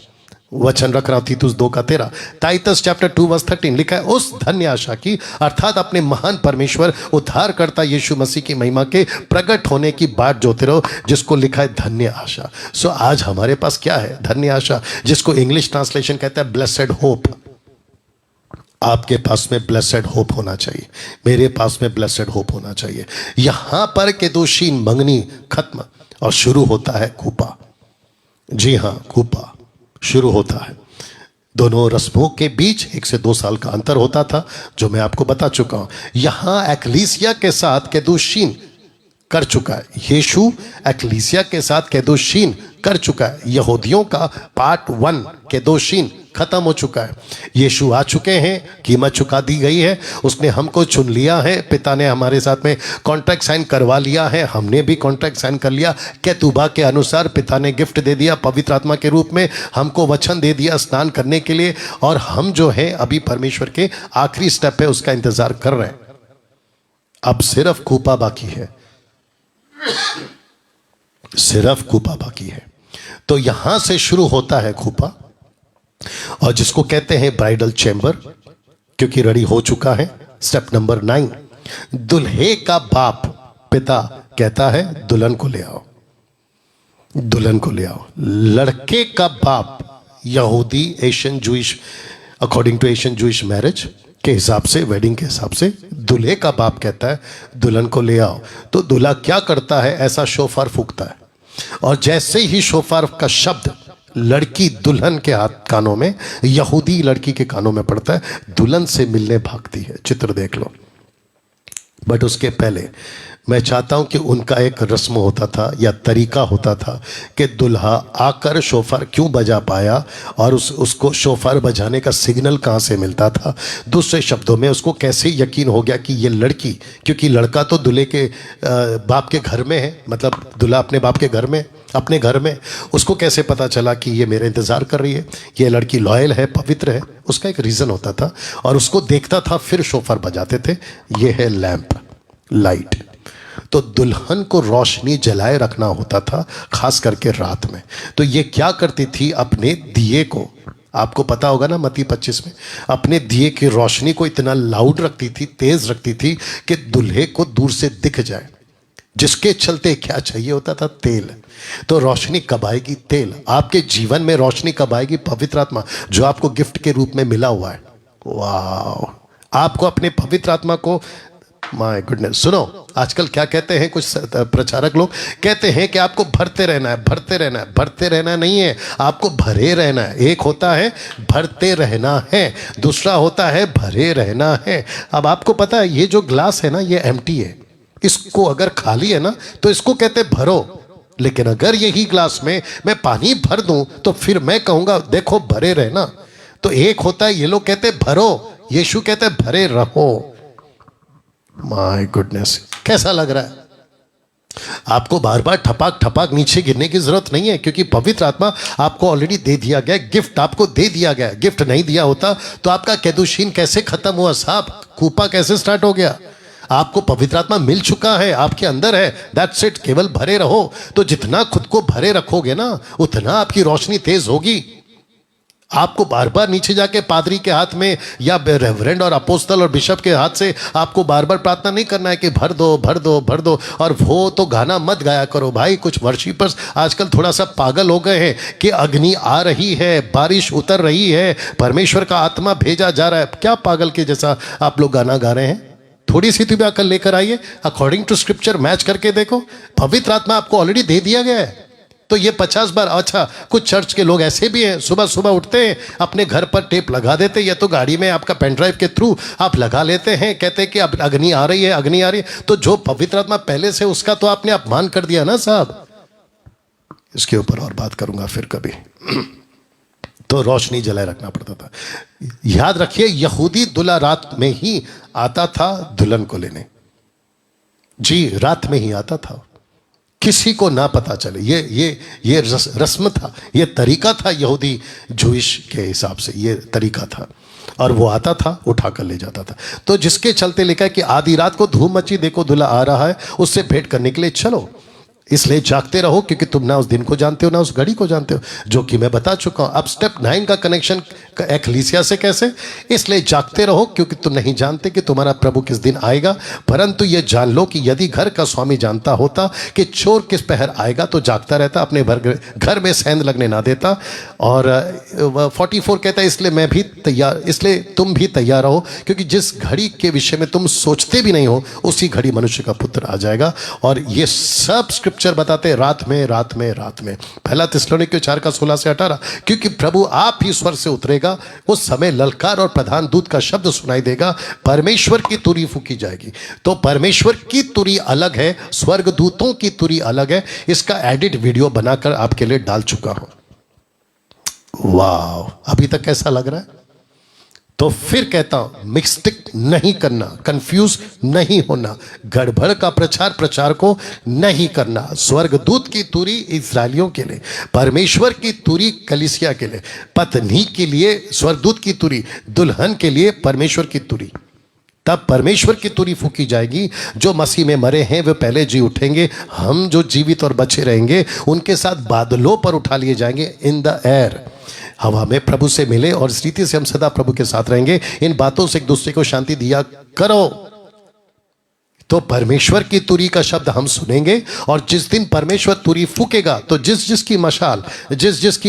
वचन रख रहा तीतुस 2:13, टाइटस चैप्टर 2:13 लिखा है उस धन्य आशा की, अर्थात अपने महान परमेश्वर उद्धारकर्ता यीशु मसीह की महिमा के प्रकट होने की बाट जोते रहो, जिसको लिखा है धन्य आशा। सो आज हमारे पास क्या है? धन्य आशा, जिसको इंग्लिश ट्रांसलेशन कहता है ब्लेसेड होप। आपके पास में ब्लेसेड होप होना चाहिए, मेरे पास में ब्लेसेड होप होना चाहिए। यहां पर केदोशीन मंगनी खत्म और शुरू होता है कूपा। जी हां, कूपा शुरू होता है। दोनों रस्मों के बीच 1 से 2 साल का अंतर होता था, जो मैं आपको बता चुका हूं। यहां एक्लीसिया के साथ केदोशीन कर चुका है, यीशु एक्लीसिया के साथ केदोशीन कर चुका है। यहूदियों का पार्ट 1 केदोशीन खत्म हो चुका है। यीशु आ चुके हैं, कीमत चुका दी गई है, उसने हमको चुन लिया है, पिता ने हमारे साथ में कॉन्ट्रैक्ट साइन करवा लिया है, हमने भी कॉन्ट्रैक्ट साइन कर लिया। केतुबा के अनुसार पिता ने गिफ्ट दे दिया पवित्र आत्मा के रूप में, हमको वचन दे दिया स्नान करने के लिए, और हम जो है अभी परमेश्वर के आखिरी स्टेप है उसका इंतजार कर रहे हैं। अब सिर्फ कूपा बाकी है, सिर्फ कूपा बाकी है। तो यहां से शुरू होता है कूपा, और जिसको कहते हैं ब्राइडल चैम्बर, क्योंकि रेडी हो चुका है। स्टेप नंबर 9, दुल्हे का बाप पिता कहता है दुल्हन को ले आओ, दुल्हन को ले आओ। लड़के का बाप यहूदी Asian Jewish, according to Asian Jewish marriage के हिसाब से, वेडिंग के हिसाब से, दूल्हे का बाप कहता है दुल्हन को ले आओ। तो दूल्हा क्या करता है? ऐसा शोफार फूकता है, और जैसे ही शोफार का शब्द लड़की दुल्हन के हाथ कानों में, यहूदी लड़की के कानों में पड़ता है, दुल्हन से मिलने भागती है। चित्र देख लो। बट उसके पहले मैं चाहता हूं कि उनका एक रस्म होता था या तरीका होता था कि दुल्हा आकर शोफार क्यों बजा पाया, और उसको शोफार बजाने का सिग्नल कहाँ से मिलता था। दूसरे शब्दों में उसको कैसे यकीन हो गया कि ये लड़की, क्योंकि लड़का तो दूल्हे के बाप के घर में है, मतलब दूल्हा अपने बाप के घर में, अपने घर में, उसको कैसे पता चला कि ये मेरा इंतज़ार कर रही है, ये लड़की लॉयल है, पवित्र है। उसका एक रीज़न होता था, और उसको देखता था फिर शोफार बजाते थे। ये है लैंप, लाइट। तो दुल्हन को रोशनी जलाए रखना होता था, खास करके रात में। तो ये क्या करती थी? अपने दिए को, आपको पता होगा ना मत्ती 25 में, अपने दिए की रोशनी को इतना लाउड रखती थी, तेज रखती थी कि दूल्हे को दूर से दिख जाए, जिसके चलते क्या चाहिए होता था? तेल। तो रोशनी कब आएगी? तेल। आपके जीवन में रोशनी कब आएगी? पवित्र आत्मा, जो आपको गिफ्ट के रूप में मिला हुआ है। वाह! आपको अपने पवित्र आत्मा को, माय गुडनेस, सुनो आजकल क्या कहते हैं कुछ प्रचारक लोग, कहते हैं कि आपको भरते रहना है, भरते रहना है। भरते रहना नहीं है, आपको भरे रहना है। एक होता है भरते रहना है, दूसरा होता है भरे रहना है। अब आपको पता है ये जो ग्लास है ना, ये एम्प्टी है, इसको अगर खाली है ना तो इसको कहते भरो। लेकिन अगर यही ग्लास में मैं पानी भर दूं तो फिर मैं कहूंगा देखो भरे रहना। तो एक होता है, ये लोग कहते भरो, यीशु कहते भरे रहो। माय गुडनेस, कैसा लग रहा है? आपको बार बार ठपाक ठपाक नीचे गिरने की जरूरत नहीं है, क्योंकि पवित्र आत्मा आपको ऑलरेडी दे दिया गया, गिफ्ट आपको दे दिया गया। गिफ्ट नहीं दिया होता तो आपका केदुशीन कैसे खत्म हुआ साहब? कूपा कैसे स्टार्ट हो गया? आपको पवित्र आत्मा मिल चुका है, आपके अंदर है, दैट्स इट। केवल भरे रहो। तो जितना खुद को भरे रखोगे ना, उतना आपकी रोशनी तेज होगी। आपको बार बार नीचे जाके पादरी के हाथ में या रेवरेंड और अपोस्तल और बिशप के हाथ से आपको बार बार प्रार्थना नहीं करना है कि भर दो भर दो भर दो। और वो तो गाना मत गाया करो भाई। कुछ वर्शिपर्स आजकल थोड़ा सा पागल हो गए हैं कि अग्नि आ रही है, बारिश उतर रही है, परमेश्वर का आत्मा भेजा जा रहा है। क्या पागल के जैसा आप लोग गाना गा रहे हैं? थोड़ी सी तो भी अकल लेकर आइए। अकॉर्डिंग टू स्क्रिप्चर मैच करके देखो। पवित्र आत्मा आपको ऑलरेडी दे दिया गया है। तो ये 50 बार, अच्छा कुछ चर्च के लोग ऐसे भी हैं, सुबह सुबह उठते हैं, अपने घर पर टेप लगा देते हैं, या तो गाड़ी में आपका पेन ड्राइव के थ्रू आप लगा लेते हैं, कहते हैं कि अब अग्नि आ रही है, अग्नि आ रही है। तो जो पवित्र आत्मा पहले से, उसका तो आपने अपमान कर दिया ना साहब। इसके ऊपर और बात करूंगा फिर कभी। तो रोशनी जलाए रखना पड़ता था। याद रखिए, यहूदी दूल्हा रात में ही आता था दुल्हन को लेने। जी, रात में ही आता था, किसी को ना पता चले। ये रस्म था, ये तरीका था यहूदी जूइश के हिसाब से, ये तरीका था। और वो आता था, उठा कर ले जाता था। तो जिसके चलते लिखा है कि आधी रात को धूम मची, देखो दूल्हा आ रहा है, उससे भेंट करने के लिए चलो। इसलिए जागते रहो, क्योंकि तुम ना उस दिन को जानते हो ना उस घड़ी को जानते हो, जो कि मैं बता चुका हूं। अब स्टेप 9 का कनेक्शन एक्लीसिया से कैसे? इसलिए जागते रहो, क्योंकि तुम नहीं जानते कि तुम्हारा प्रभु किस दिन आएगा। परंतु ये जान लो कि यदि घर का स्वामी जानता होता कि चोर किस पहर आएगा, तो जागता रहता, अपने घर में सेंध लगने ना देता। और 44 कहता है, इसलिए मैं भी तैयार, इसलिए तुम भी तैयार रहो, क्योंकि जिस घड़ी के विषय में तुम सोचते भी नहीं हो, उसी घड़ी मनुष्य का पुत्र आ जाएगा। और ये सब स्क्रिप्चर बताते रात में, रात में, रात में। पहला थिस्सलुनीकियों 4 का 16 से 18, क्योंकि प्रभु आप ही स्वर्ग से उतरेगा, उस समय ललकार और प्रधान दूत का शब्द सुनाई देगा, परमेश्वर की तुरी फूकी जाएगी। तो परमेश्वर की तुरी अलग है, स्वर्ग दूतों की तुरी अलग है। इसका एडिट वीडियो बनाकर आपके लिए डाल चुका हूं। वाह, अभी तक कैसा लग रहा है? तो फिर कहता हूं, मिस्टेक नहीं करना, कंफ्यूज नहीं होना, गड़बड़ का प्रचार को नहीं करना। स्वर्गदूत की तुरी इस्राएलियों के लिए, परमेश्वर की तुरी कलीसिया के लिए, पत्नी के लिए स्वर्गदूत की तुरी, दुल्हन के लिए परमेश्वर की तुरी। तब परमेश्वर की तुरी फूकी जाएगी। जो मसीह में मरे हैं वे पहले जी उठेंगे, हम जो जीवित और बचे रहेंगे उनके साथ बादलों पर उठा लिए जाएंगे, इन द एयर। हवा में प्रभु से मिले और इस रीति से हम सदा प्रभु के साथ रहेंगे। इन बातों से एक दूसरे को शांति दिया करो। तो परमेश्वर की तुरी का शब्द हम सुनेंगे, और जिस दिन परमेश्वर तुरी फूकेगा, तो जिस जिसकी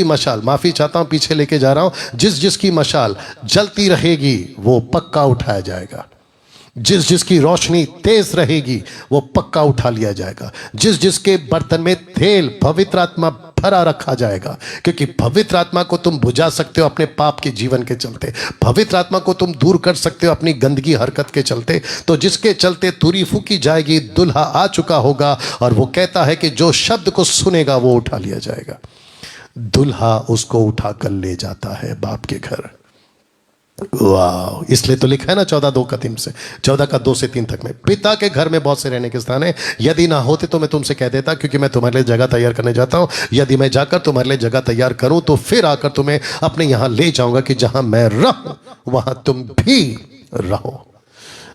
मशाल, माफी चाहता हूं पीछे लेके जा रहा हूं, जिस जिसकी मशाल जलती रहेगी वो पक्का उठाया जाएगा। जिस जिसकी रोशनी तेज रहेगी वो पक्का उठा लिया जाएगा। जिस जिसके बर्तन में तेल पवित्र आत्मा भरा रखा जाएगा, क्योंकि पवित्र आत्मा को तुम बुझा सकते हो अपने पाप के जीवन के चलते, पवित्र आत्मा को तुम दूर कर सकते हो अपनी गंदगी हरकत के चलते। तो जिसके चलते तुरी फूकी जाएगी, दुल्हा आ चुका होगा, और वो कहता है कि जो शब्द को सुनेगा वो उठा लिया जाएगा। दुल्हा उसको उठा कर ले जाता है बाप के घर। वाह, इसलिए तो लिखा है ना 14 का 2 से 3 तक में, पिता के घर में बहुत से रहने के स्थान है, यदि ना होते तो मैं तुमसे कह देता, क्योंकि मैं तुम्हारे लिए जगह तैयार करने जाता हूं। यदि मैं जाकर तुम्हारे लिए जगह तैयार करूं तो फिर आकर तुम्हें अपने यहां ले जाऊंगा, कि जहां मैं रहूं वहां तुम भी रहो।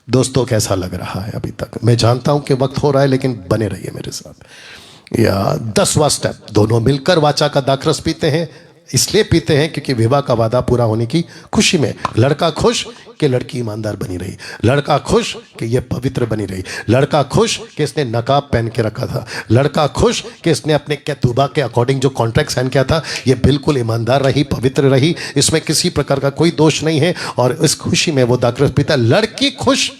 दोस्तों, कैसा लग रहा है अभी तक? मैं जानता हूं कि वक्त हो रहा है, लेकिन बने रहिए मेरे साथ। या 10वां स्टेप, दोनों मिलकर वाचा का दाखरस पीते हैं। इसलिए पीते हैं क्योंकि विवाह का वादा पूरा होने की खुशी में। लड़का खुश कि लड़की ईमानदार बनी रही, लड़का खुश कि ये पवित्र बनी रही, लड़का खुश कि इसने नकाब पहन के रखा था, लड़का खुश कि इसने अपने कैतुबा के अकॉर्डिंग जो कॉन्ट्रैक्ट साइन किया था ये बिल्कुल ईमानदार रही, पवित्र रही, इसमें किसी प्रकार का कोई दोष नहीं है। और इस खुशी में वो दाखरस पीता। लड़की खुश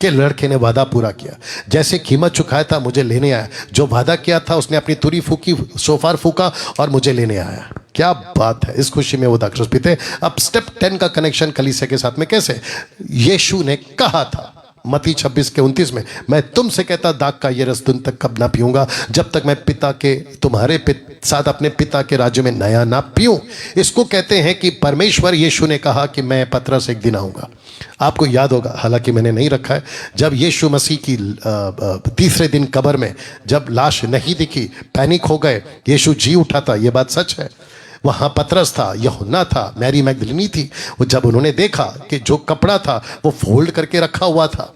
कि लड़के ने वादा पूरा किया, जैसे कीमत चुकाया था मुझे लेने आया, जो वादा किया था उसने अपनी तुरी फूकी, शोफार फूका और मुझे लेने आया। क्या बात है, इस खुशी में वो दाखरस पीते। अब स्टेप 10 का कनेक्शन कलीसिया के साथ में कैसे? यीशु ने कहा था मत्ती 26 के 29 में, मैं तुमसे कहता दाग का ये रस दिन तक कब ना पीऊंगा, जब तक मैं पिता के तुम्हारे साथ अपने पिता के राज्य में नया ना पीऊं। इसको कहते हैं कि परमेश्वर यीशु ने कहा कि मैं पतरस एक दिन आऊंगा। आपको याद होगा, हालांकि मैंने नहीं रखा है, जब यीशु मसीह की तीसरे दिन कब्र में जब लाश नहीं दिखी, पैनिक हो गए, यीशु जी उठा था, ये बात सच है। वहां पतरस था, यूहन्ना था, मैरी मैगदलिनी थी। वो जब उन्होंने देखा कि जो कपड़ा था वो फोल्ड करके रखा हुआ था,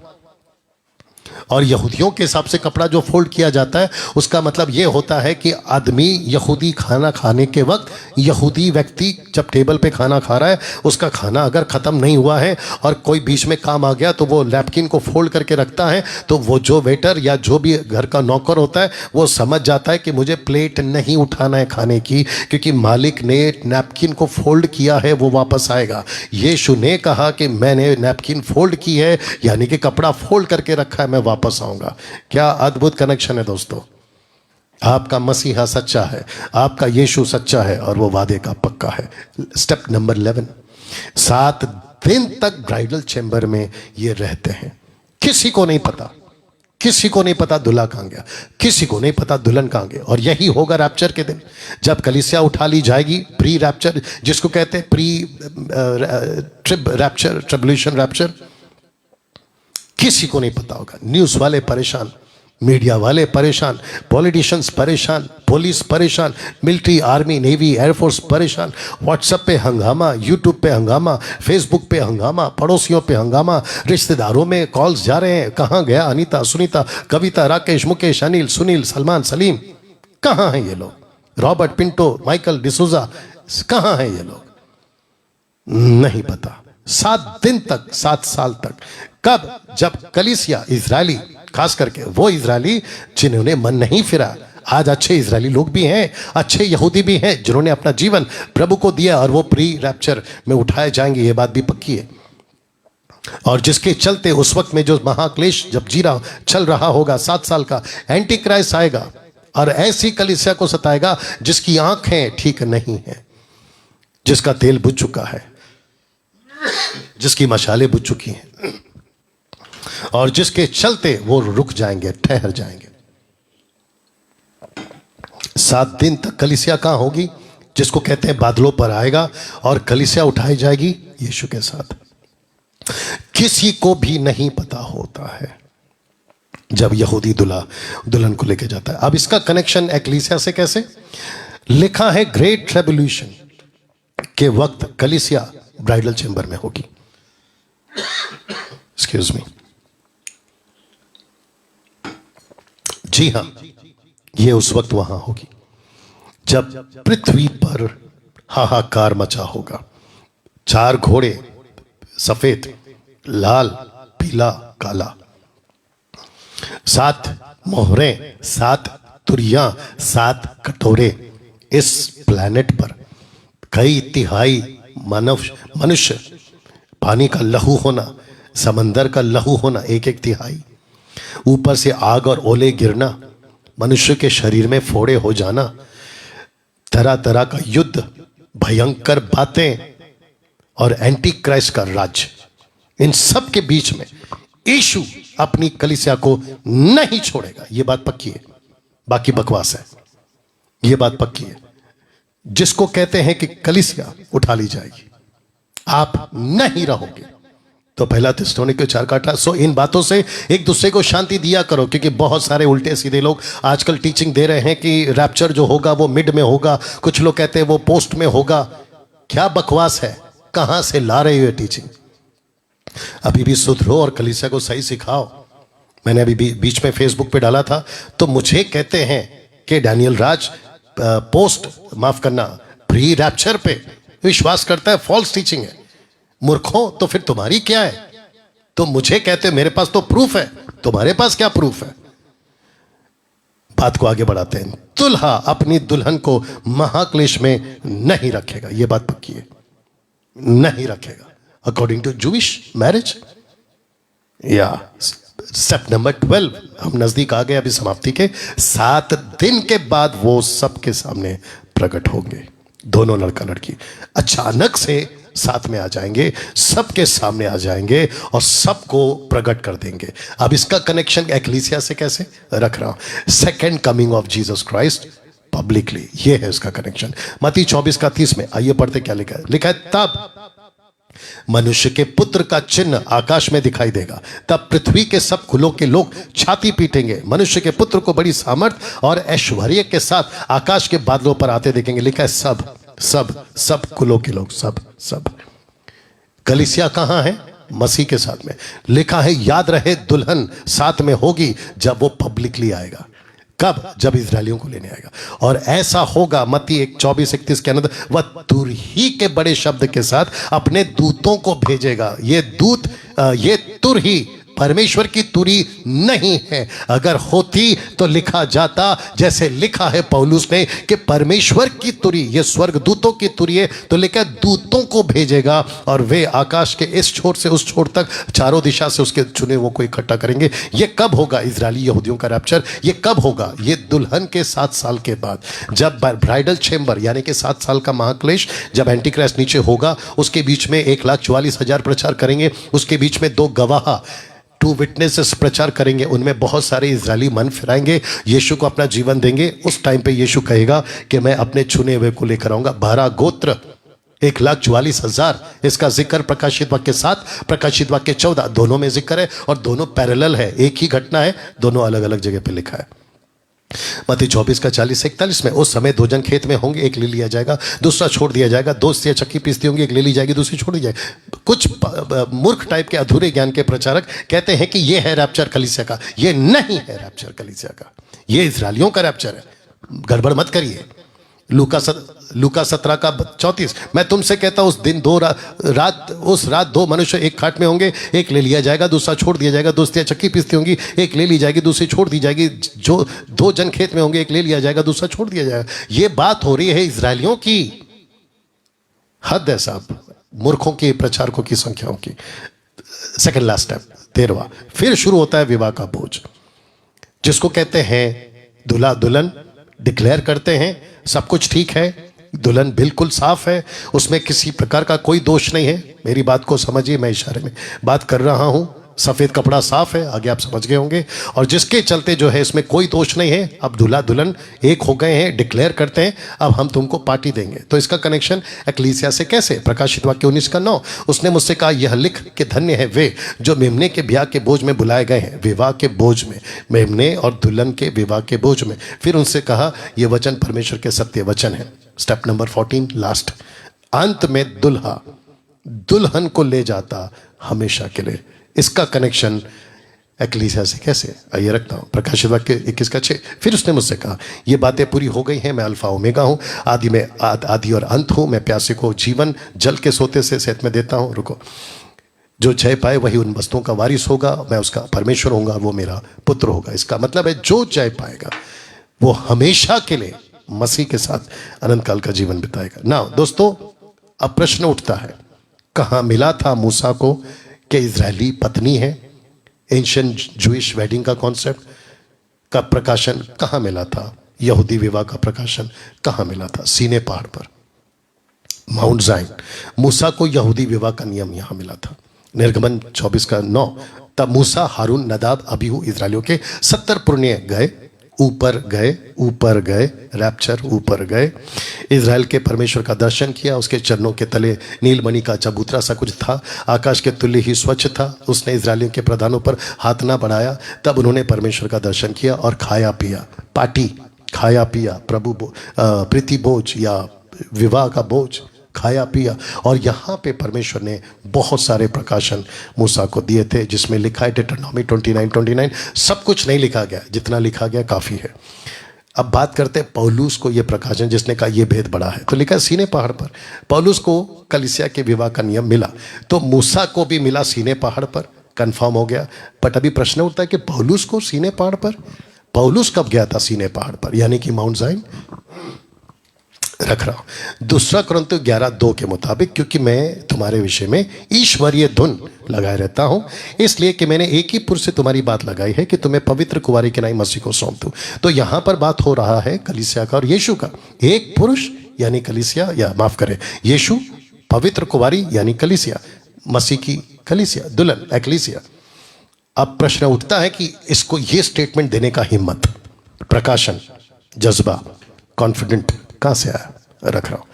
और यहूदियों के हिसाब से कपड़ा जो फोल्ड किया जाता है उसका मतलब ये होता है कि आदमी यहूदी खाना खाने के वक्त, यहूदी व्यक्ति जब टेबल पे खाना खा रहा है, उसका खाना अगर ख़त्म नहीं हुआ है और कोई बीच में काम आ गया तो वो नैपकिन को फोल्ड करके रखता है। तो वो जो वेटर या जो भी घर का नौकर होता है वो समझ जाता है कि मुझे प्लेट नहीं उठाना है खाने की, क्योंकि मालिक ने नैपकिन को फोल्ड किया है, वो वापस आएगा। यीशु ने कहा कि मैंने नैपकिन फोल्ड की है, यानी कि कपड़ा फोल्ड करके रखा है, मैं वापस आऊंगा। क्या अद्भुत कनेक्शन है दोस्तों। आपका मसीहा सच्चा है, आपका यीशु सच्चा है, और वो वादे का पक्का है। स्टेप नंबर 11, 7 दिन तक ब्राइडल चैम्बर में ये रहते हैं, किसी को नहीं पता, किसी को नहीं पता दूल्हा कहाँ गया, किसी को नहीं पता दुल्हन कहाँ गया। और यही होगा रैप्चर के दिन, जब कलीसिया उठा ली जाएगी। प्री रैप्चर जिसको कहते हैं, pre trib rapture, tribulation rapture, किसी को नहीं पता होगा। न्यूज़ वाले परेशान, मीडिया वाले परेशान, पॉलिटिशियंस परेशान, पुलिस परेशान, मिलिट्री, आर्मी, नेवी, एयरफोर्स परेशान, व्हाट्सएप पे हंगामा, यूट्यूब पे हंगामा, फेसबुक पे हंगामा, पड़ोसियों पे हंगामा, रिश्तेदारों में कॉल्स जा रहे हैं, कहाँ गया अनीता, सुनीता, कविता, राकेश, मुकेश, अनिल, सुनील, सलमान, सलीम, कहाँ हैं ये लोग? रॉबर्ट, पिंटो, माइकल डिसूजा, कहाँ हैं ये लोग? नहीं पता। 7 दिन तक, 7 साल तक। कब? जब कलीसिया, इजरायली, खास करके वो इजरायली जिन्होंने मन नहीं फिरा। आज अच्छे इजरायली लोग भी हैं, अच्छे यहूदी भी हैं जिन्होंने अपना जीवन प्रभु को दिया, और वो प्री रैप्चर में उठाए जाएंगे, ये बात भी पक्की है। और जिसके चलते उस वक्त में जो महाक्लेश जब चल रहा होगा, 7 साल का, एंटी क्राइस्ट आएगा और ऐसी कलीसिया को सताएगा जिसकी आंखें ठीक नहीं है, जिसका तेल बुझ चुका है, जिसकी मशालें बुझ चुकी हैं, और जिसके चलते वो रुक जाएंगे, ठहर जाएंगे। 7 दिन तक कलीसिया कहां होगी? जिसको कहते हैं बादलों पर आएगा और कलीसिया उठाई जाएगी यीशु के साथ। किसी को भी नहीं पता होता है जब यहूदी दूल्हा दुल्हन को लेके जाता है। अब इसका कनेक्शन एक्लीसिया से कैसे? लिखा है ग्रेट ट्रिब्यूलेशन के वक्त कलीसिया ब्राइडल चेंबर में होगी। एक्सक्यूज मी, जी हां, यह उस वक्त वहां होगी जब पृथ्वी पर हाहाकार मचा होगा। 4 घोड़े, सफेद, लाल, पीला, काला, 7 मोहरें, 7 तुरियां, 7 कटोरे। इस प्लैनेट पर कई तिहाई मनुष्य, पानी का लहू होना, समंदर का लहू होना, 1 तिहाई, ऊपर से आग और ओले गिरना, मनुष्य के शरीर में फोड़े हो जाना, तरह तरह का युद्ध, भयंकर बातें और एंटी क्राइस्ट का राज्य। इन सब के बीच में यीशु अपनी कलीसिया को नहीं छोड़ेगा, यह बात पक्की है। बाकी बकवास है, यह बात पक्की है। जिसको कहते हैं कि कलीसिया उठा ली जाएगी, आप नहीं रहोगे। तो पहला थिस्सलुनीके 4 का 18। सो इन बातों से एक दूसरे को शांति दिया करो, क्योंकि बहुत सारे उल्टे सीधे लोग आजकल टीचिंग दे रहे हैं कि रैप्चर जो होगा वो मिड में होगा, कुछ लोग कहते हैं वो पोस्ट में होगा। क्या बकवास है, कहां से ला रहे हो ये टीचिंग? अभी भी सुधरो और कलीसिया को सही सिखाओ। मैंने अभी बीच में फेसबुक पे डाला था, तो मुझे कहते हैं कि डैनियल राज पोस्ट, माफ करना, प्री रैप्चर पे विश्वास करता है, फॉल्स टीचिंग है। मूर्खों, तो फिर तुम्हारी क्या है? तो मुझे कहते मेरे पास तो प्रूफ है, तुम्हारे पास क्या प्रूफ है? बात को आगे बढ़ाते हैं। दुल्हा अपनी दुल्हन को महाक्लेश में नहीं रखेगा, यह बात पक्की है, नहीं रखेगा। अकॉर्डिंग टू जूइश मैरिज, या स्टेप नंबर 12, हम नजदीक आ गए अभी समाप्ति के। 7 दिन के बाद वो सबके सामने प्रकट होंगे, दोनों लड़का लड़की अचानक से साथ में आ जाएंगे, सबके सामने आ जाएंगे और सबको प्रकट कर देंगे। अब इसका कनेक्शन एक्लीसिया से कैसे रख रहा हूं? Second coming of Jesus Christ publicly, ये है इसका कनेक्शन। मत्ती 24 का 30 में आइए पढ़ते क्या लिखा है। लिखा है, तब मनुष्य के पुत्र का चिन्ह आकाश में दिखाई देगा, तब पृथ्वी के सब कुलों के लोग छाती पीटेंगे, मनुष्य के पुत्र को बड़ी सामर्थ और ऐश्वर्य के साथ आकाश के बादलों पर आते देखेंगे। लिखा है सब सब सब कुलों के लोग, सब सब। कलीसिया कहां है? मसीह के साथ में। लिखा है, याद रहे दुल्हन साथ में होगी जब वो पब्लिकली आएगा। कब? जब इजरायलियों को लेने आएगा। और ऐसा होगा, मत्ती 1:24-31 के अंदर, वह तुरही के बड़े शब्द के साथ अपने दूतों को भेजेगा। ये दूत, ये तुरही परमेश्वर की तुरी नहीं है। अगर होती तो लिखा जाता, जैसे लिखा है पौलुस ने कि परमेश्वर की तुरी, ये स्वर्गदूतों की तुरी है, तो लिखा दूतों को भेजेगा और वे आकाश के इस छोर से उस छोर तक चारों दिशा से उसके चुने हुओं को इकट्ठा करेंगे। ये कब होगा इजरायली यहूदियों का रैप्चर? ये कब होगा? ये दुल्हन के 7 साल के बाद, जब ब्राइडल चेंबर यानी कि 7 साल का महाक्लेश, जब एंटीक्राइस्ट नीचे होगा, उसके बीच में 1,44,000 प्रचार करेंगे, उसके बीच में 2 गवाह 2 विटनेसेस प्रचार करेंगे, उनमें बहुत सारे इजरायली मन फिराएंगे, यीशु को अपना जीवन देंगे। उस टाइम पे यीशु कहेगा कि मैं अपने चुने हुए को लेकर आऊंगा। 12 गोत्र 1,44,000, इसका जिक्र प्रकाशित वाक्य 7, प्रकाशित वाक्य 14, दोनों में जिक्र है और दोनों पैरेलल है, एक ही घटना है, दोनों अलग अलग जगह पे लिखा है। मत्ती 24 का 40 से 41 में, उस समय 2 जन खेत में होंगे, एक ले लिया जाएगा, दूसरा छोड़ दिया जाएगा। 2 स्त्रियां चक्की पीसती होंगी, एक ले ली जाएगी, दूसरी छोड़ दी जाएगी। कुछ मूर्ख टाइप के अधूरे ज्ञान के प्रचारक कहते हैं कि ये है रैप्चर कलीसिया का। ये नहीं है रैप्चर कलीसिया का, ये इजरायलियों का रैप्चर है। गड़बड़ मत करिए। लूका 17 का 34, मैं तुमसे कहता हूं उस दिन उस रात 2 मनुष्य एक खाट में होंगे, एक ले लिया जाएगा, दूसरा छोड़ दिया जाएगा। 2 स्त्रियां चक्की पीसती होंगी, एक ले ली जाएगी, दूसरी छोड़ दी जाएगी। जो 2 जन खेत में होंगे, एक ले लिया जाएगा, दूसरा छोड़ दिया जाएगा। ये बात हो रही है इजरायलियों की। हद है साहब, मूर्खों की, प्रचारकों की संख्याओं की। सेकंड लास्ट स्टेप 13वां, फिर शुरू होता है विवाह का बोझ, जिसको कहते हैं दूल्हा दुल्हन डिक्लेयर करते हैं सब कुछ ठीक है, दुल्हन बिल्कुल साफ है, उसमें किसी प्रकार का कोई दोष नहीं है। मेरी बात को समझिए, मैं इशारे में बात कर रहा हूं। सफेद कपड़ा साफ है, आगे आप समझ गए होंगे, और जिसके चलते जो है इसमें कोई दोष नहीं है। अब दूल्हा दुल्हन एक हो गए हैं, डिक्लेयर करते हैं अब हम तुमको पार्टी देंगे। तो इसका कनेक्शन एक्लीसिया से कैसे? प्रकाशित वाक्य 19 का 9, उसने मुझसे कहा यह लिख के धन्य है वे जो मेमने के ब्याह के बोझ में बुलाए गए हैं। विवाह के बोझ में, मेमने और दुल्हन के विवाह के बोझ में। फिर उनसे कहा यह वचन परमेश्वर के सत्य वचन है। स्टेप नंबर 14 लास्ट, अंत में दुल्हा दुल्हन को ले जाता हमेशा के लिए। इसका कनेक्शन एक्लीसिया से कैसे? आइए रखता हूं, प्रकाशित वाक्य 21 का 6, फिर उसने मुझसे कहा ये बातें पूरी हो गई हैं, मैं अल्फा ओमेगा हूं, आदि और अंत हूं, मैं प्यासे को जीवन जल के सोते से सेहत में देता हूं। रुको, जो जय पाए वही उन वस्तुओं का वारिस होगा, मैं उसका परमेश्वर होऊंगा, वो मेरा पुत्र होगा। इसका मतलब है जो जय पाएगा वो हमेशा के लिए मसीह के साथ अनंत काल का जीवन बिताएगा ना। दोस्तों, अब प्रश्न उठता है, कहां मिला था मूसा को कि इजरायली पत्नी है? एंशिएंट जूइश वेडिंग का कॉन्सेप्ट का प्रकाशन कहां मिला था? यहूदी विवाह का प्रकाशन कहां मिला था? सीने पहाड़ पर, माउंट जाइन। मूसा को यहूदी विवाह का नियम यहां मिला था। निर्गमन 24 का 9, तब मूसा, हारून, नदाब, अबीहू इजरायलियों के 70 पुरनिये गए, ऊपर गए, रैप्चर, ऊपर गए। इजराइल के परमेश्वर का दर्शन किया। उसके चरणों के तले नीलमणि का चबूतरा सा कुछ था, आकाश के तुल्य ही स्वच्छ था। उसने इजरायलियों के प्रधानों पर हाथ ना बढ़ाया। तब उन्होंने परमेश्वर का दर्शन किया और खाया पिया, पार्टी, खाया पिया, प्रभु प्रीति भोज या विवाह का बोझ, खाया पिया। और यहाँ पे परमेश्वर ने बहुत सारे प्रकाशन मूसा को दिए थे, जिसमें लिखा है डिटरनॉमी 29:29। सब कुछ नहीं लिखा गया, जितना लिखा गया काफ़ी है। अब बात करते हैं पौलुस को ये प्रकाशन, जिसने कहा ये भेद बड़ा है, तो लिखा है सीने पहाड़ पर। पौलुस को कलीसिया के विवाह का नियम मिला, तो मूसा को भी मिला सीने पहाड़ पर, कंफर्म हो गया। बट अभी प्रश्न उठता है कि पौलुस को सीने पहाड़ पर, पौलुस कब गया था सीने पहाड़ पर, यानी कि माउंट जाइन? रख रहा हूं 2 कुरिन्थियों 11:2 के मुताबिक, क्योंकि मैं तुम्हारे विषय में ईश्वरीय धुन लगाए रहता हूं, इसलिए कि मैंने एक ही पुरुष से तुम्हारी बात लगाई है कि तुम्हें पवित्र कुंवारी के नाई मसीह को सौंप दूं। तो यहां पर बात हो रहा है कलीसिया का और यीशु का। एक पुरुष यानी कलीसिया, या माफ करें यीशु, पवित्र कुंवारी यानी कलीसिया, मसीह की कलीसिया, दुल्हन एक्लीसिया। अब प्रश्न उठता है कि इसको ये स्टेटमेंट देने का हिम्मत, प्रकाशन, जज्बा, कॉन्फिडेंट कहां से आया? रख रहा हूं,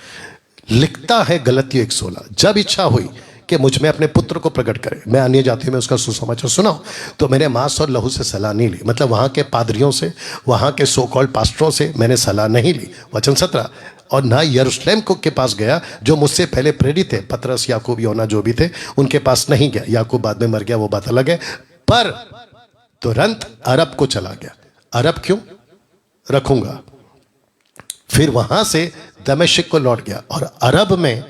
लिखता है गलतियों 1:16, जब इच्छा हुई कि मुझ में अपने पुत्र को प्रकट करे, मैं अन्य जातियों में उसका सुसमाचार सुनाऊं, तो मैंने मांस और लहू से सलाह नहीं ली। मतलब वहां के पादरियों से, वहां के सो कॉल्ड पास्टरों से मैंने सलाह नहीं ली। वचन 17, और ना यरूशलेम को के पास गया जो मुझसे पहले प्रेरित थे, पतरस, याकूब, योना जो भी थे, उनके पास नहीं गया। याकूब बाद में मर गया, वो बात अलग है। पर तुरंत अरब को चला गया। अरब क्यों? रखूंगा। फिर वहां से दमिश्क को लौट गया, और अरब में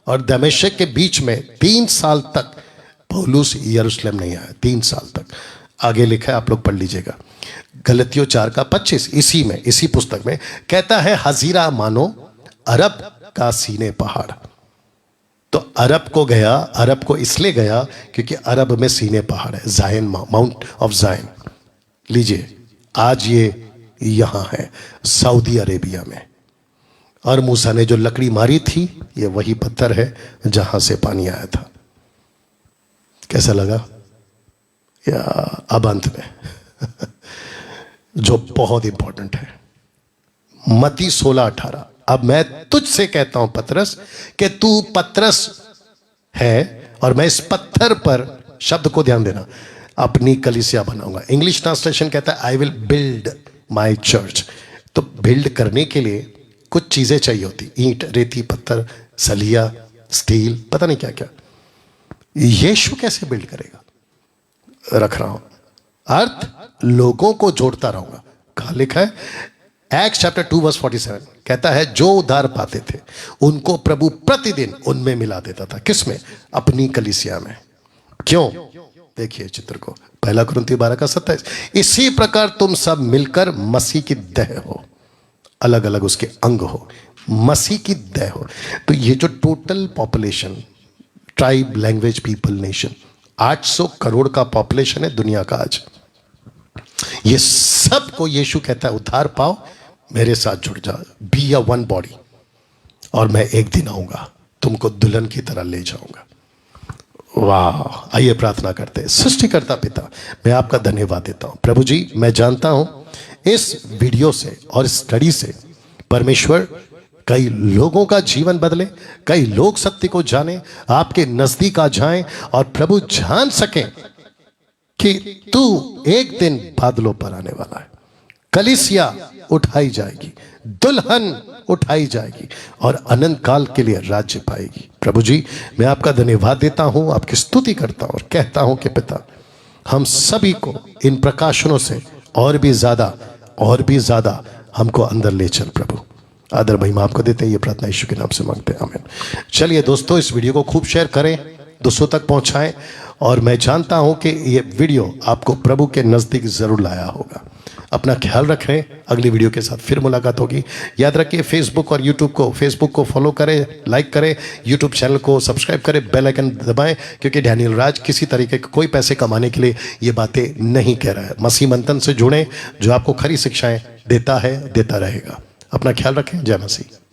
और दमिश्क के बीच में 3 साल तक पौलुस यरूशलेम नहीं आया। 3 साल तक। आगे लिखा है, आप लोग पढ़ लीजिएगा, गलतियों 4 का 25, इसी पुस्तक में कहता है, हजीरा मानो अरब का सीने पहाड़। तो अरब को गया, अरब को इसलिए गया क्योंकि अरब में सीने पहाड़ है, जायन, माउंट ऑफ जायन। लीजिए, आज ये यहां है सऊदी अरेबिया में, और मूसा ने जो लकड़ी मारी थी, ये वही पत्थर है जहां से पानी आया था। कैसा लगा? या अब अंत में जो बहुत इंपॉर्टेंट है, मत्ती 16:18। अब मैं तुझसे कहता हूं पतरस कि तू पतरस है और मैं इस पत्थर पर, शब्द को ध्यान देना, अपनी कलीसिया बनाऊंगा। इंग्लिश ट्रांसलेशन कहता है I will build my church. तो बिल्ड करने के लिए कुछ चीजें चाहिए होती, ईंट, रेती, पत्थर, सलिया, स्टील, पता नहीं क्या क्या। यीशु कैसे बिल्ड करेगा? रख रहा हूं अर्थ, लोगों को जोड़ता रहूंगा। कहां लिखा है? एक्ट्स चैप्टर 2:47 कहता है जो उद्धार पाते थे उनको प्रभु प्रतिदिन उनमें मिला देता था। किसमें? अपनी कलीसिया में। क्यों? देखिए चित्र को, 1 कुरिन्थी 12:27। इसी प्रकार तुम सब मिलकर मसीह की देह हो, अलग अलग उसके अंग हो, मसीह की देह हो। तो ये जो total population, tribe, language, people, nation, 800 crore का पॉपुलेशन है दुनिया का आज। ये सब को यीशु कहता है उद्धार पाओ, मेरे साथ जुड़ जाओ, बी अ वन बॉडी, और मैं एक दिन आऊंगा, तुमको दुल्हन की तरह ले जाऊंगा। वाह! आइए प्रार्थना करते हैं। सृष्टिकर्ता पिता, मैं आपका धन्यवाद देता हूं। प्रभु जी, मैं जानता हूं इस वीडियो से और स्टडी से परमेश्वर कई लोगों का जीवन बदले, कई लोग सत्य को जाने, आपके नजदीक आ जाएं और प्रभु जान सकें कि तू एक दिन बादलों पर आने वाला है, कलीसिया उठाई जाएगी, दुल्हन उठाई जाएगी और अनंत काल के लिए राज्य पाएगी। प्रभु जी, मैं आपका धन्यवाद देता हूं, आपकी स्तुति करता हूं और कहता हूं कि पिता, हम सभी को इन प्रकाशनों से और भी ज्यादा हमको अंदर ले चल। प्रभु, आदर महिमा आपको देते हैं, ये प्रार्थना यीशु के नाम से मांगते हैं, आमीन। चलिए दोस्तों, इस वीडियो को खूब शेयर करें, दूसरों तक पहुंचाएं, और मैं जानता हूं कि ये वीडियो आपको प्रभु के नजदीक जरूर लाया होगा। अपना ख्याल रखें, अगली वीडियो के साथ फिर मुलाकात होगी। याद रखिए, फेसबुक और यूट्यूब को, फेसबुक को फॉलो करें, लाइक करें, यूट्यूब चैनल को सब्सक्राइब करें, बेल आइकन दबाएं, क्योंकि डैनियल राज किसी तरीके के कोई पैसे कमाने के लिए ये बातें नहीं कह रहा है। मसीह मंथन से जुड़ें, जो आपको खरी शिक्षाएं देता है, देता रहेगा। अपना ख्याल रखें। जय मसीह।